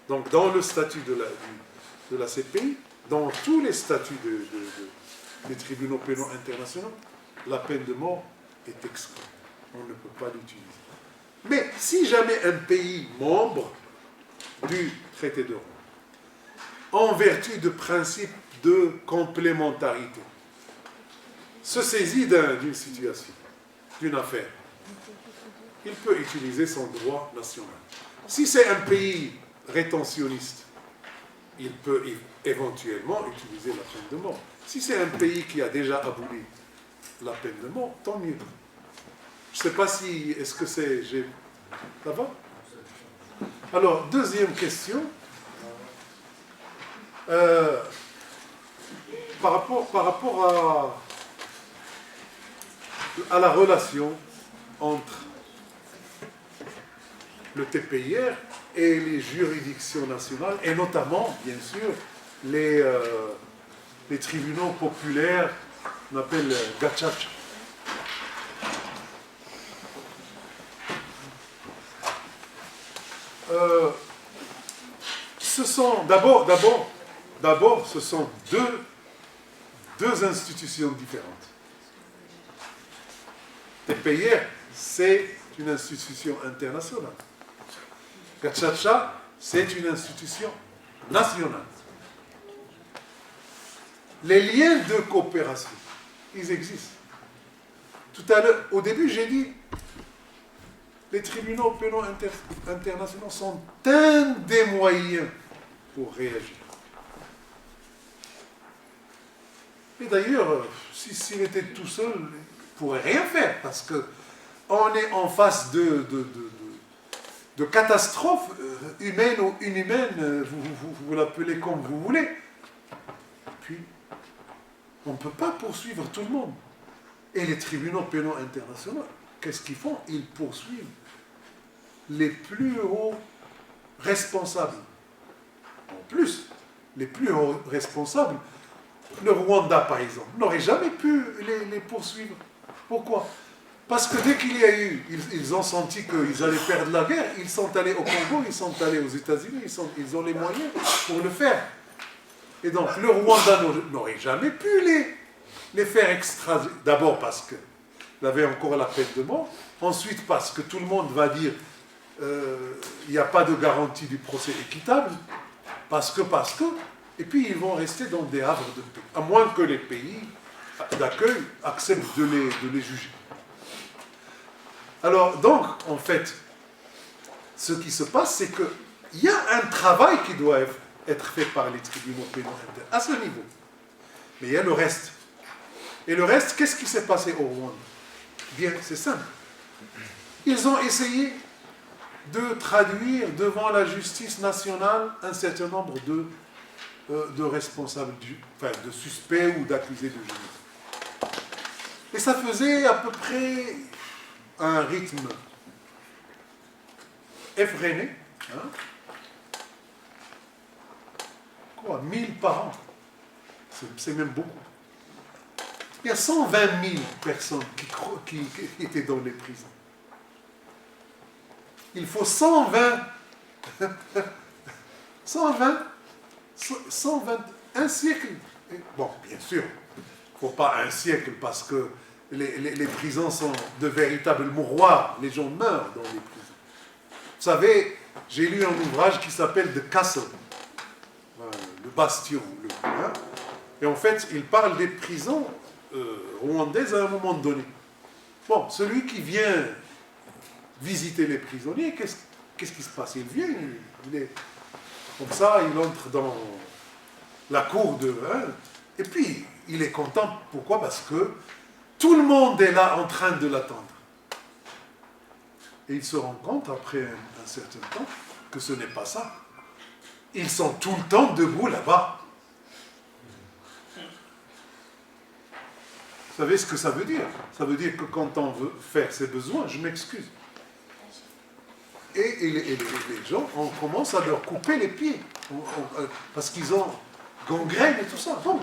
Donc, dans le statut de la CPI, dans tous les statuts des tribunaux pénaux internationaux, la peine de mort est exclue. On ne peut pas l'utiliser. Mais si jamais un pays membre du traité de Rome, en vertu de principes de complémentarité, se saisit d'une situation, d'une affaire, il peut utiliser son droit national. Si c'est un pays rétentionniste, il peut éventuellement utiliser la peine de mort. Si c'est un pays qui a déjà aboli la peine de mort, tant mieux. Je ne sais pas si... Est-ce que c'est... Ça va? Alors, deuxième question. Par rapport à la relation entre le TPIR et les juridictions nationales, et notamment, bien sûr, les tribunaux populaires, on appelle gacaca. Ce sont d'abord, ce sont deux institutions différentes. TPIR, c'est une institution internationale. Gacaca, c'est une institution nationale. Les liens de coopération, ils existent. Tout à l'heure, au début, j'ai dit, les tribunaux pénaux internationaux sont un des moyens pour réagir. Et d'ailleurs, s'il était tout seul, il ne pourrait rien faire, parce qu'on est en face de catastrophes humaines ou inhumaines, vous l'appelez comme vous voulez. Puis, on ne peut pas poursuivre tout le monde. Et les tribunaux pénaux internationaux, qu'est-ce qu'ils font? Ils poursuivent les plus hauts responsables. En plus, les plus hauts responsables, le Rwanda par exemple, n'aurait jamais pu les poursuivre. Pourquoi? Parce que dès qu'il y a eu, ils ont senti qu'ils allaient perdre la guerre, ils sont allés au Congo, ils sont allés aux États-Unis, ils ont les moyens pour le faire. Et donc le Rwanda n'aurait jamais pu les faire extrader. D'abord parce que il avait encore la peine de mort. Ensuite, parce que tout le monde va dire il n'y a pas de garantie du procès équitable, parce que, et puis ils vont rester dans des havres de paix, à moins que les pays d'accueil acceptent de les juger. Alors, donc, en fait, ce qui se passe, c'est qu'il y a un travail qui doit être fait par les tribunaux pénaux internes, à ce niveau. Mais il y a le reste. Et le reste, qu'est-ce qui s'est passé au Rwanda? Bien, c'est simple. Ils ont essayé de traduire devant la justice nationale un certain nombre de responsables, de suspects ou d'accusés de génocide. Et ça faisait à peu près un rythme effréné. Hein? Quoi, 1000 par an? C'est même beaucoup. Il y a 120 000 personnes qui étaient dans les prisons. Il faut 120, un siècle. Bon, bien sûr, il ne faut pas un siècle parce que les prisons sont de véritables mouroirs. Les gens meurent dans les prisons. Vous savez, j'ai lu un ouvrage qui s'appelle The Castle, le bastion. Hein, et en fait, il parle des prisons rwandaises à un moment donné. Bon, celui qui vient visiter les prisonniers, qu'est-ce qui se passe? Il vient, il est comme ça, il entre dans la cour de... Hein, et puis, il est content. Pourquoi? Parce que tout le monde est là en train de l'attendre. Et il se rend compte, après un certain temps, que ce n'est pas ça. Ils sont tout le temps debout là-bas. Vous savez ce que ça veut dire? Ça veut dire que quand on veut faire ses besoins, je m'excuse. Et les gens, on commence à leur couper les pieds. Parce qu'ils ont gangrène et tout ça. Bon,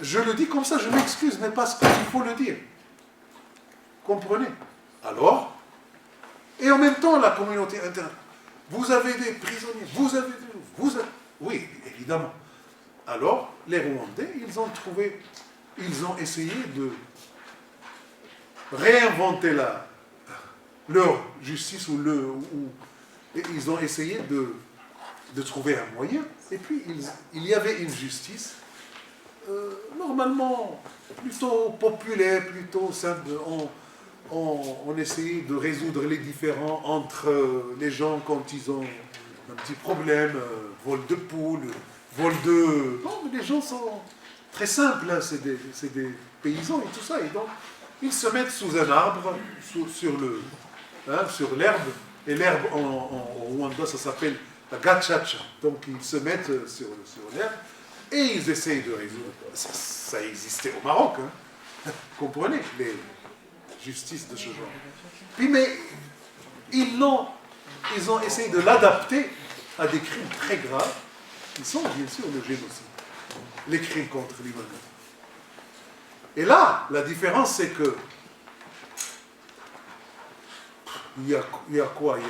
je le dis comme ça, je m'excuse, mais parce qu'il faut le dire. Comprenez? Alors, et en même temps, la communauté interne. Vous avez des prisonniers, vous avez... Oui, évidemment. Alors, les Rwandais, ils ont essayé de réinventer leur justice et ils ont essayé de trouver un moyen. Et puis, il y avait une justice normalement plutôt populaire, plutôt simple. On essayait de résoudre les différends entre les gens quand ils ont un petit problème, vol de poule, vol de... Non, mais les gens sont très simples, hein, c'est des paysans et tout ça. Et donc, ils se mettent sous un arbre, sur l'herbe. Et l'herbe, en Rwanda, ça s'appelle la gachacha. Donc, ils se mettent sur l'herbe et ils essayent de résoudre. Ça existait au Maroc, hein. Vous comprenez, les justices de ce genre. Puis, mais ils ont essayé de l'adapter à des crimes très graves, qui sont bien sûr le génocide, les crimes contre l'humanité. Et là, la différence, c'est que il y a quoi? Il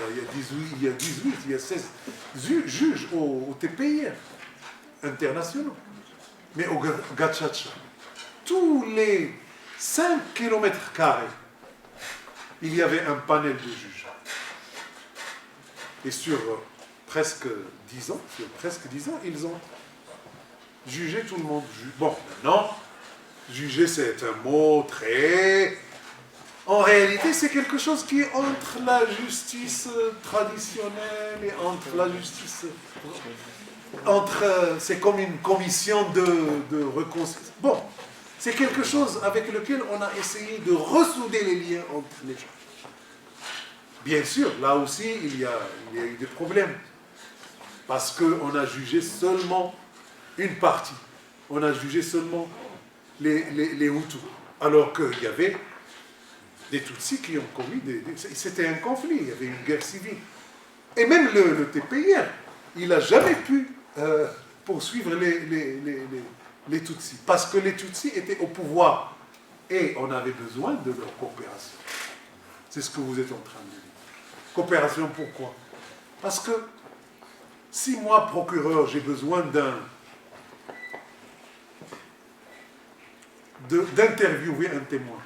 y a 18, il y a 16 juges au TPI internationaux. Mais au Gachacha, tous les 5 km², il y avait un panel de juges. Et sur presque 10 ans, ils ont jugé tout le monde. Bon, maintenant, juger, c'est un mot très... En réalité, c'est quelque chose qui est entre la justice traditionnelle et entre la justice... c'est comme une commission de réconciliation. Bon, c'est quelque chose avec lequel on a essayé de ressouder les liens entre les gens. Bien sûr, là aussi, il y a eu des problèmes. Parce qu'on a jugé seulement une partie. On a jugé seulement les Hutus. Alors qu'il y avait des Tutsis qui ont commis c'était un conflit, il y avait une guerre civile. Et même le TPIR, il n'a jamais pu poursuivre les Tutsis. Parce que les Tutsis étaient au pouvoir. Et on avait besoin de leur coopération. C'est ce que vous êtes en train de dire. Coopération, pourquoi? Parce que si moi, procureur, j'ai besoin d'interviewer un témoin,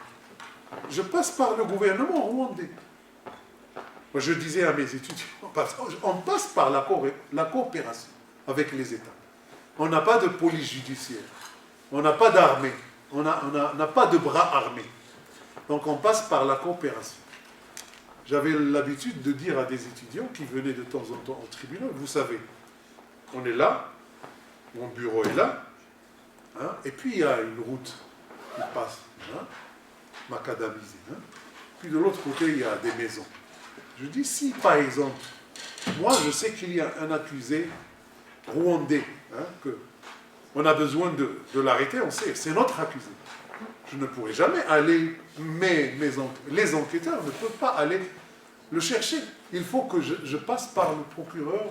je passe par le gouvernement rwandais. Moi, je disais à mes étudiants, on passe par la coopération avec les États. On n'a pas de police judiciaire, on n'a pas d'armée, on n'a pas de bras armés. Donc on passe par la coopération. J'avais l'habitude de dire à des étudiants qui venaient de temps en temps au tribunal, vous savez, on est là, mon bureau est là, hein, et puis il y a une route qui passe, hein, macadamisée. Hein, puis de l'autre côté, il y a des maisons. Je dis, si par exemple, moi je sais qu'il y a un accusé rwandais, hein, on a besoin de l'arrêter, on sait, c'est notre accusé. Je ne pourrai jamais aller, les enquêteurs ne peuvent pas aller le chercher. Il faut que je passe par le procureur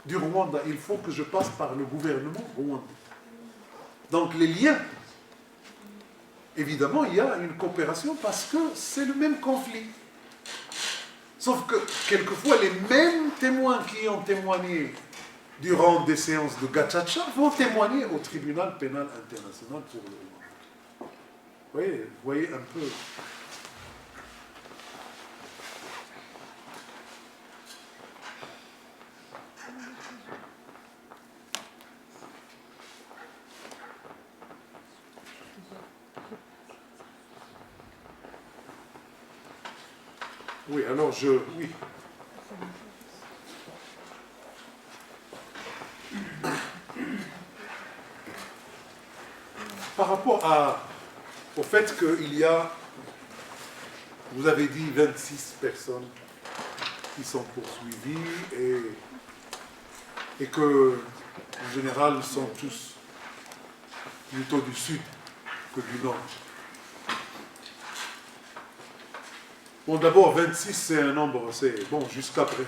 du Rwanda, il faut que je passe par le gouvernement rwandais. Donc les liens, évidemment, il y a une coopération parce que c'est le même conflit. Sauf que, quelquefois, les mêmes témoins qui ont témoigné durant des séances de gachacha vont témoigner au tribunal pénal international pour le Rwanda. Vous voyez un peu. Oui, alors oui. Par rapport au fait qu'il y a, vous avez dit 26 personnes qui sont poursuivies et que, en général, sont tous plutôt du sud que du nord. Bon, d'abord, 26, c'est un nombre, c'est bon, jusqu'à présent.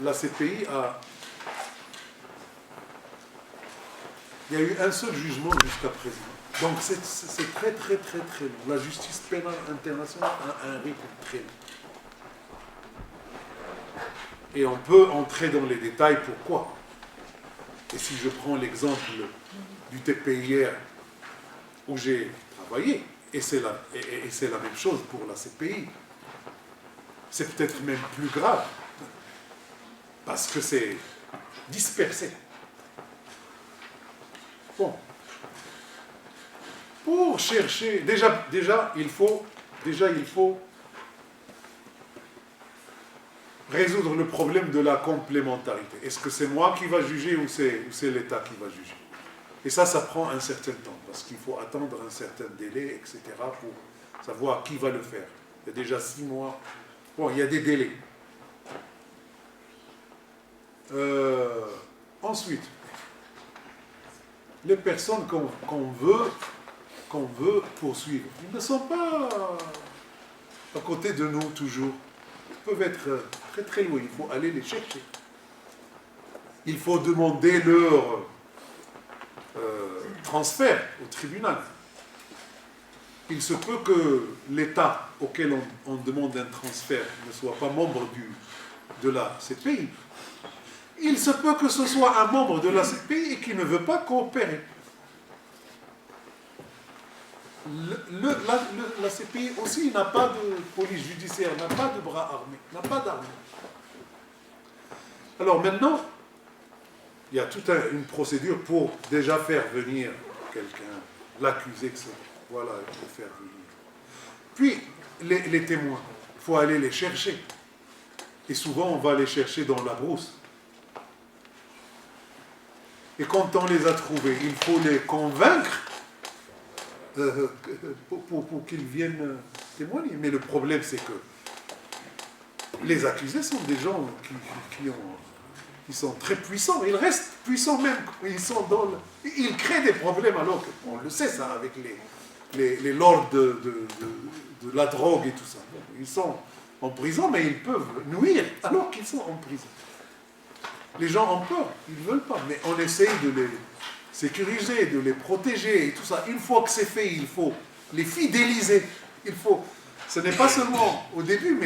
La CPI il y a eu un seul jugement jusqu'à présent. Donc, c'est très, très, très, très long. La justice pénale internationale a un rythme très long. Et on peut entrer dans les détails pourquoi. Et si je prends l'exemple du TPIR où j'ai travaillé, et c'est la même chose pour la CPI. C'est peut-être même plus grave, parce que c'est dispersé. Bon. Pour chercher, déjà il faut résoudre le problème de la complémentarité. Est-ce que c'est moi qui va juger ou c'est l'État qui va juger? Et ça prend un certain temps, parce qu'il faut attendre un certain délai, etc., pour savoir qui va le faire. Il y a déjà 6 mois. Bon, il y a des délais. Ensuite, les personnes qu'on veut poursuivre, ils ne sont pas à côté de nous toujours. Ils peuvent être très très loin, il faut aller les chercher. Il faut demander leur transfert au tribunal. Il se peut que l'État auquel on demande un transfert ne soit pas membre de la CPI. Il se peut que ce soit un membre de la CPI et qui ne veut pas coopérer. La CPI aussi n'a pas de police judiciaire, n'a pas de bras armés, n'a pas d'armée. Alors maintenant, il y a toute une procédure pour déjà faire venir quelqu'un, l'accuser, etc. Voilà, il faut faire venir. Puis, les témoins, il faut aller les chercher. Et souvent, on va les chercher dans la brousse. Et quand on les a trouvés, il faut les convaincre pour qu'ils viennent témoigner. Mais le problème, c'est que les accusés sont des gens qui sont très puissants. Ils restent puissants même. Ils créent des problèmes alors qu'on le sait ça avec les lords de la drogue et tout ça. Ils sont en prison, mais ils peuvent nuire alors qu'ils sont en prison. Les gens ont peur, ils ne veulent pas, mais on essaye de les sécuriser, de les protéger et tout ça. Une fois que c'est fait, il faut les fidéliser. Ce n'est pas seulement au début,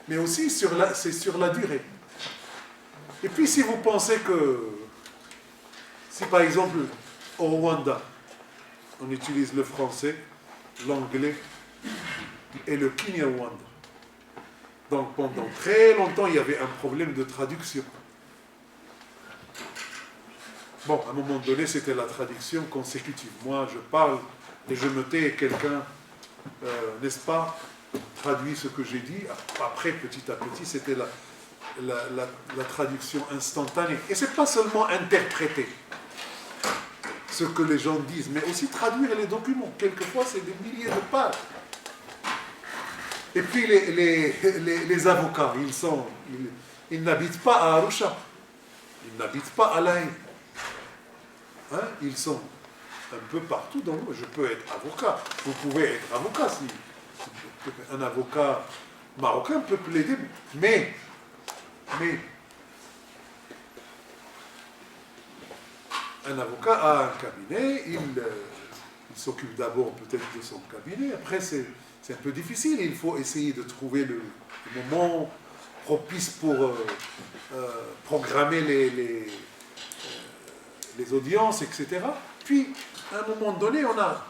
mais aussi c'est sur la durée. Et puis si vous pensez que, si par exemple au Rwanda, on utilise le français, l'anglais et le Kinyarwanda. Donc pendant très longtemps, il y avait un problème de traduction. Bon, à un moment donné, c'était la traduction consécutive. Moi, je parle et je me tais et quelqu'un, n'est-ce pas, traduit ce que j'ai dit. Après, petit à petit, c'était la traduction instantanée. Et ce n'est pas seulement interpréter ce que les gens disent, mais aussi traduire les documents. Quelquefois, c'est des milliers de pages. Et puis, les avocats, ils n'habitent pas à Arusha. Ils n'habitent pas à La Haye. Hein? Ils sont un peu partout dans le monde. Je peux être avocat. Vous pouvez être avocat si un avocat marocain peut plaider. Mais un avocat a un cabinet, il s'occupe d'abord peut-être de son cabinet. Après, c'est un peu difficile. Il faut essayer de trouver le moment propice pour programmer les audiences, etc. Puis, à un moment donné, on a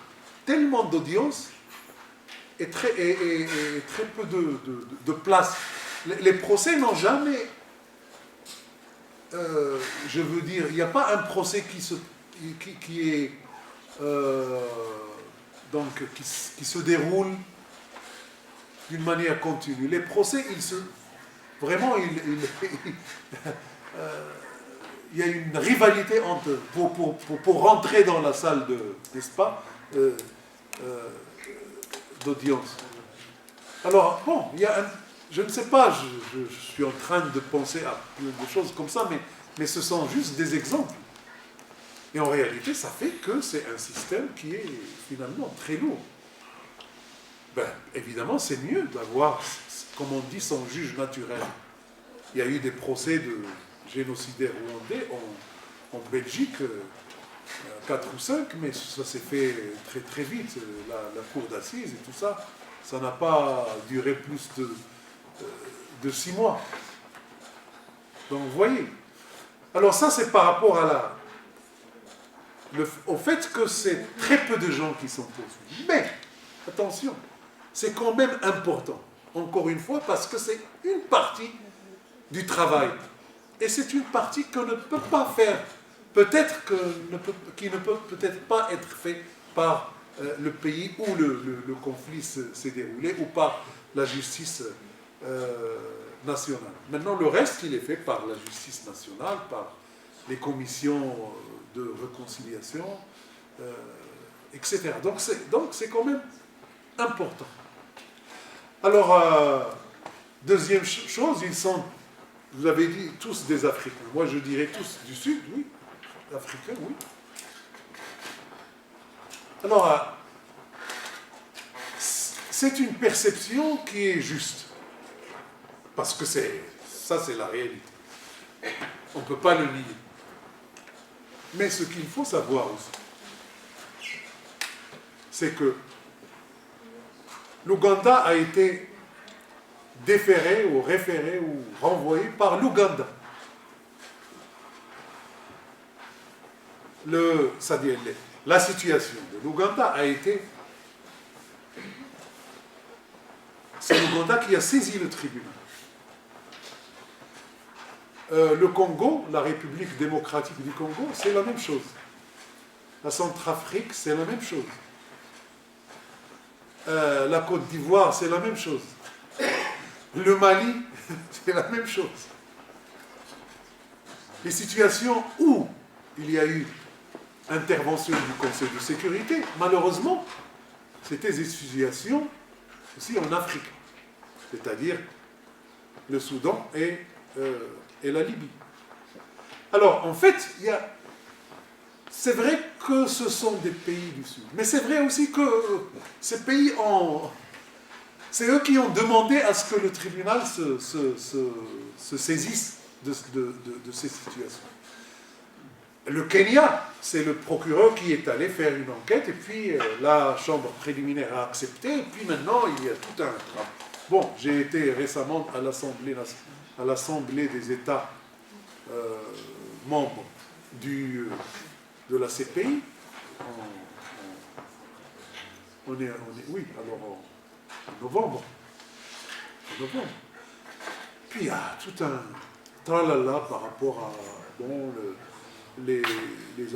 tellement d'audiences et très peu de place. Les procès n'ont jamais, je veux dire, il n'y a pas un procès qui se déroule d'une manière continue. Les procès, vraiment, il y a une rivalité entre pour rentrer dans la salle n'est-ce pas, d'audience. Alors, bon, je ne sais pas, je suis en train de penser à plein de choses comme ça, mais ce sont juste des exemples. Et en réalité, ça fait que c'est un système qui est finalement très lourd. Ben, évidemment, c'est mieux d'avoir, comme on dit, son juge naturel. Il y a eu des procès de génocidaires rwandais en Belgique, 4 ou 5, mais ça s'est fait très très vite. La cour d'assises et tout ça, ça n'a pas duré plus de 6 mois. Donc vous voyez. Alors ça, c'est par rapport au fait que c'est très peu de gens qui sont poursuivis. Mais, attention, c'est quand même important, encore une fois, parce que c'est une partie du travail. Et c'est une partie qu'on ne peut pas faire, qui ne peut peut-être pas être fait par le pays où le conflit s'est déroulé ou par la justice nationale. Maintenant, le reste, il est fait par la justice nationale, par les commissions de réconciliation, etc. Donc c'est quand même important. Alors, deuxième chose, ils sont, vous avez dit, tous des Africains. Moi, je dirais tous du Sud, oui. Africains, oui. Alors, c'est une perception qui est juste. Parce que ça, c'est la réalité. On ne peut pas le nier. Mais ce qu'il faut savoir aussi, c'est que l'Ouganda a été déféré ou référé ou renvoyé par l'Ouganda. C'est-à-dire, la situation de l'Ouganda a été... C'est l'Ouganda qui a saisi le tribunal. Le Congo, la République démocratique du Congo, c'est la même chose. La Centrafrique, c'est la même chose. La Côte d'Ivoire, c'est la même chose. Le Mali, c'est la même chose. Les situations où il y a eu intervention du Conseil de sécurité, malheureusement, c'était des situations aussi en Afrique, c'est-à-dire le Soudan et la Libye. Alors, en fait, c'est vrai que ce sont des pays du Sud, mais c'est vrai aussi que ces pays c'est eux qui ont demandé à ce que le tribunal se saisisse de ces situations. Le Kenya, c'est le procureur qui est allé faire une enquête, et puis la chambre préliminaire a accepté, et puis maintenant, il y a tout un travail. Bon, j'ai été récemment à l'Assemblée des États membres de la CPI oui, alors en novembre. En novembre. Puis il y a tout un tralala par rapport à les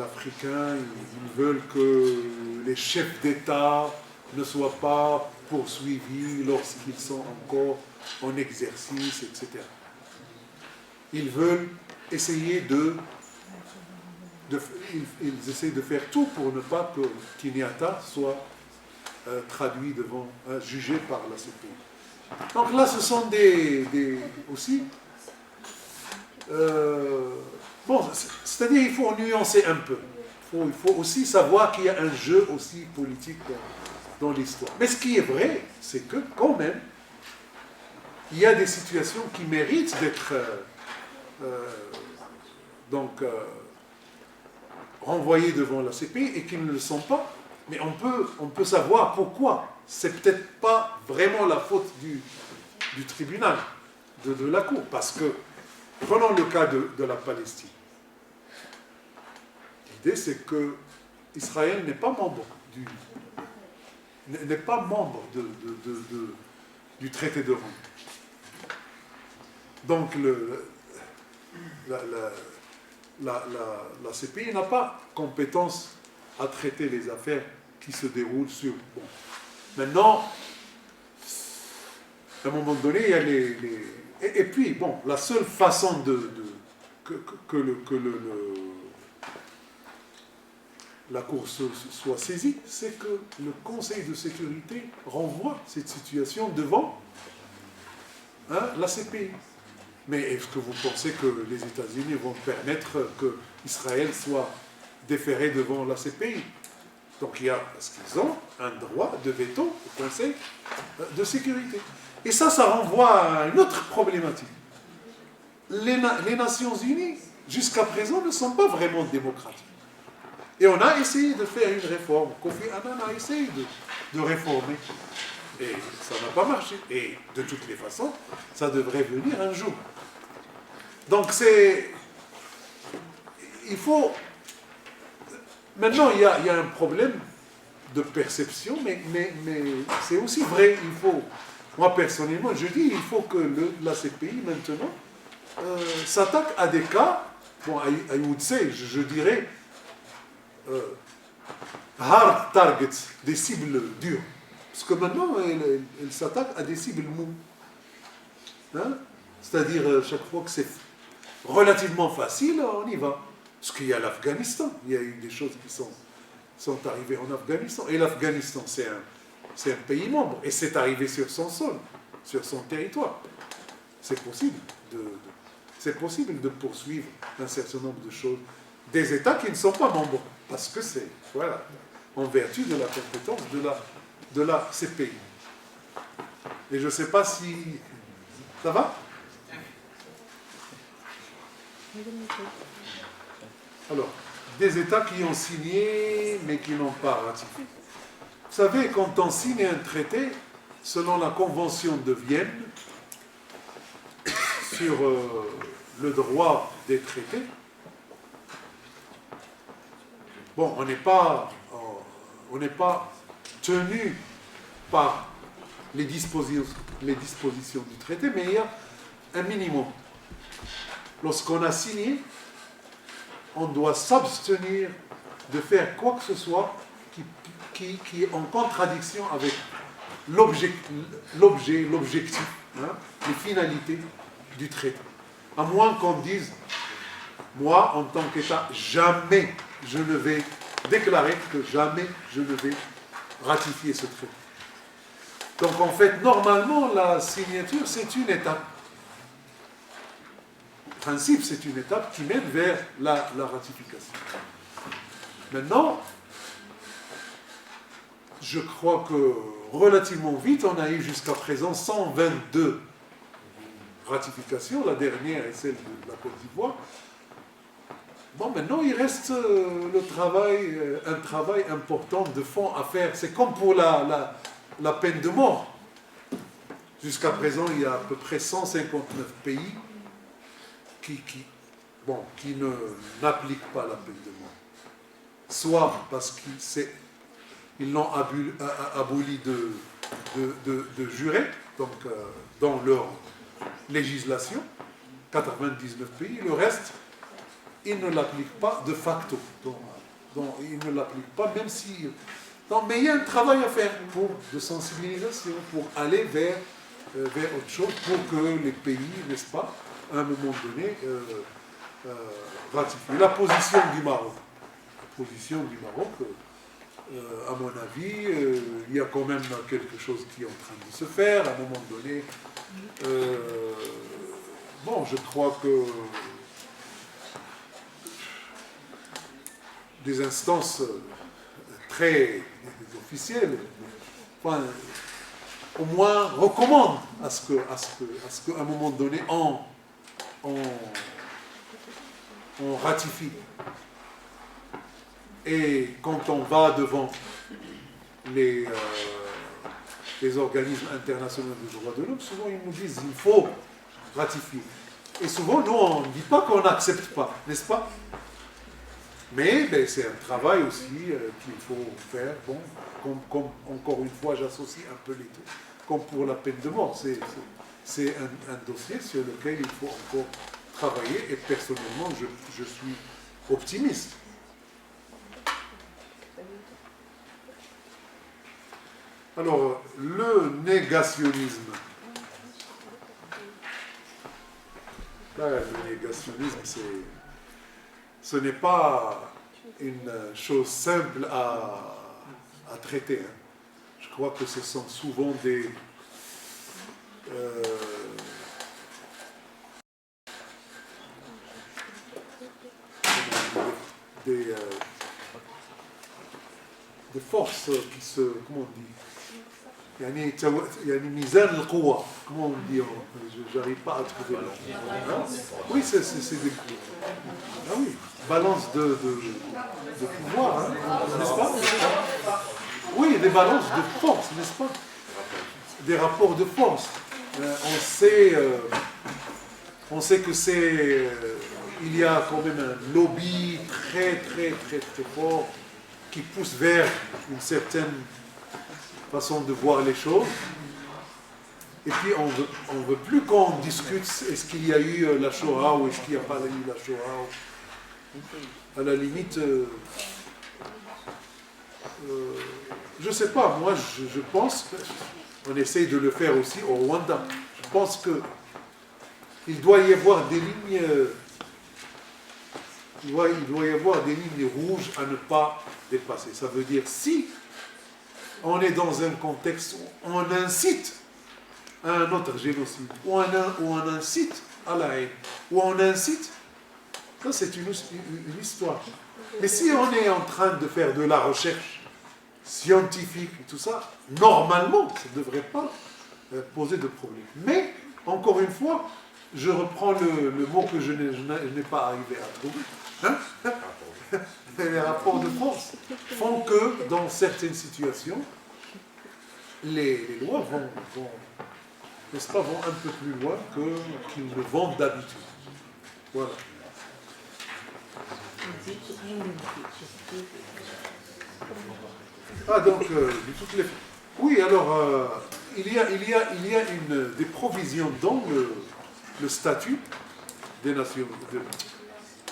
Africains, ils veulent que les chefs d'État ne soient pas poursuivis lorsqu'ils sont encore en exercice, etc. Ils veulent essayer ils essayent de faire tout pour ne pas que Kenyatta soit jugé par la CPI. Donc là, ce sont aussi... c'est-à-dire il faut nuancer un peu. Il faut aussi savoir qu'il y a un jeu aussi politique dans l'histoire. Mais ce qui est vrai, c'est que quand même, il y a des situations qui méritent d'être renvoyées devant la CPI et qui ne le sont pas. Mais on peut savoir pourquoi. C'est peut-être pas vraiment la faute du tribunal, de la Cour. Parce que, prenons le cas de la Palestine. L'idée, c'est que Israël n'est pas membre du traité de Rome. Donc, la CPI n'a pas compétence à traiter les affaires qui se déroulent sur... Bon. Maintenant, à un moment donné, il y a et puis, bon, la seule façon la Cour soit saisie, c'est que le Conseil de sécurité renvoie cette situation devant la CPI. Mais est-ce que vous pensez que les États-Unis vont permettre qu'Israël soit déféré devant la CPI? Donc parce qu'ils ont un droit de veto au Conseil de sécurité. Et ça renvoie à une autre problématique. Les Nations Unies, jusqu'à présent, ne sont pas vraiment démocratiques. Et on a essayé de faire une réforme. Kofi Annan a essayé de réformer. Et ça n'a pas marché. Et de toutes les façons, ça devrait venir un jour. Donc il faut... Maintenant, il y a un problème de perception, mais c'est aussi vrai. Moi, personnellement, je dis il faut que la CPI, maintenant, s'attaque à des cas, bon, I would say, je dirais, hard targets, des cibles dures. Parce que maintenant, elle s'attaque à des cibles mous. Hein? C'est-à-dire, chaque fois que c'est relativement facile, on y va. Parce qu'il y a l'Afghanistan, il y a eu des choses qui sont arrivées en Afghanistan. Et l'Afghanistan, c'est un pays membre. Et c'est arrivé sur son sol, sur son territoire. C'est possible de poursuivre un certain nombre de choses. Des États qui ne sont pas membres. Parce que c'est, voilà, en vertu de la compétence de la CPI. Et je ne sais pas si... Ça va? Alors, des États qui ont signé, mais qui n'ont pas ratifié. Vous savez, quand on signe un traité, selon la Convention de Vienne, sur le droit des traités, bon, on n'est pas tenu par les dispositions du traité, mais il y a un minimum. Lorsqu'on a signé, on doit s'abstenir de faire quoi que ce soit qui est en contradiction avec l'objectif, les finalités du traité. À moins qu'on dise, moi, en tant qu'État, jamais je ne vais déclarer que jamais je ne vais ratifier ce traité. Donc en fait, normalement, la signature, c'est une étape. En principe, c'est une étape qui mène vers la ratification. Maintenant, je crois que relativement vite, on a eu jusqu'à présent 122 ratifications. La dernière est celle de la Côte d'Ivoire. Bon, maintenant, il reste un travail important de fond à faire. C'est comme pour la peine de mort. Jusqu'à présent, il y a à peu près 159 pays qui n'appliquent pas la peine de mort. Soit parce que c'est Ils l'ont aboli de jurés, donc dans leur législation, 99 pays. Le reste, ils ne l'appliquent pas de facto. Donc ils ne l'appliquent pas, même si... Donc, mais il y a un travail à faire de sensibilisation, pour aller vers autre chose, pour que les pays, n'est-ce pas, à un moment donné, ratifient. La position du Maroc. La position du Maroc, à mon avis, il y a quand même quelque chose qui est en train de se faire. À un moment donné, bon, je crois que des instances très officielles, enfin, au moins recommandent à ce qu'à un moment donné, on ratifie. Et quand on va devant les organismes internationaux des droits de l'homme, souvent ils nous disent qu'il faut ratifier. Et souvent, nous, on ne dit pas qu'on n'accepte pas, n'est-ce pas? Mais ben, c'est un travail aussi qu'il faut faire. Bon, comme encore une fois, j'associe un peu les deux. Comme pour la peine de mort, c'est un dossier sur lequel il faut encore travailler. Et personnellement, je suis optimiste. Alors, le négationnisme. Là, le négationnisme, ce n'est pas une chose simple à traiter. Hein. Je crois que ce sont souvent des forces qui se... Comment on dit? Il y a une misère de القوة. Comment on dit? J'arrive pas à trouver le mot. Oui, c'est des... Ah oui, balance de pouvoir, hein, n'est-ce pas? Oui, des balances de force, n'est-ce pas? Des rapports de force. On sait que c'est... il y a quand même un lobby très fort qui pousse vers une certaine façon de voir les choses. Et puis on veut plus qu'on discute est-ce qu'il y a eu la Shoah ou est-ce qu'il n'y a pas eu la Shoah. À la limite, je ne sais pas, moi je pense qu'on essaye de le faire aussi au Rwanda. Je pense qu'il doit y avoir des lignes, il doit y avoir des lignes rouges à ne pas dépasser. Ça veut dire si on est dans un contexte où on incite à un autre génocide, où on incite à la haine, où on incite, ça c'est une histoire. Mais si on est en train de faire de la recherche scientifique et tout ça, normalement, ça ne devrait pas poser de problème. Mais, encore une fois, je reprends le mot que je n'ai pas arrivé à trouver. Hein? Les rapports de force font que, dans certaines situations, les lois vont n'est-ce pas, vont un peu plus loin qu'ils ne vont d'habitude. Voilà. Ah, donc, de toutes les... Oui, alors, il y a des provisions dans le statut des nations,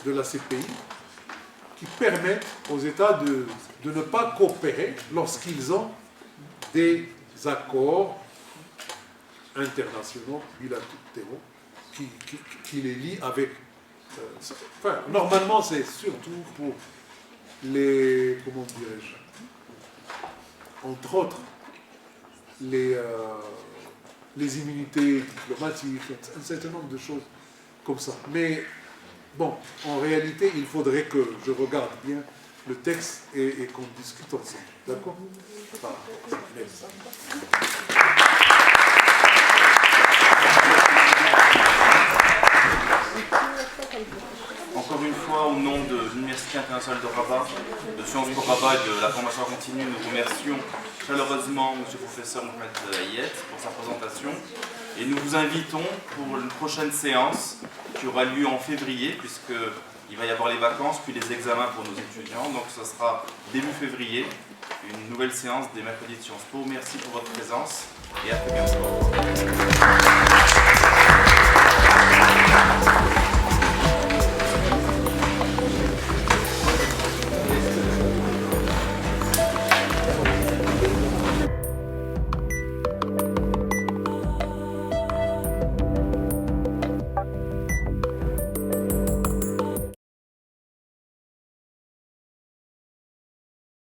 de la CPI, qui permettent aux États de ne pas coopérer lorsqu'ils ont des accords internationaux, bilatéraux, qui les lient avec... enfin, normalement, c'est surtout pour les... comment dirais-je? Entre autres, les immunités diplomatiques, un certain nombre de choses comme ça. Mais, bon, en réalité, il faudrait que je regarde bien le texte et qu'on discute ensemble. D'accord? Merci. Encore une fois, au nom de l'Université internationale de Rabat, de Sciences Po Rabat et de la formation continue, nous remercions chaleureusement M. le professeur Mohamed Ayed pour sa présentation et nous vous invitons pour une prochaine séance qui aura lieu en février, puisqu'il va y avoir les vacances, puis les examens pour nos étudiants. Donc ce sera début février, une nouvelle séance des mercredis de Sciences Po. Merci pour votre présence et à très bientôt.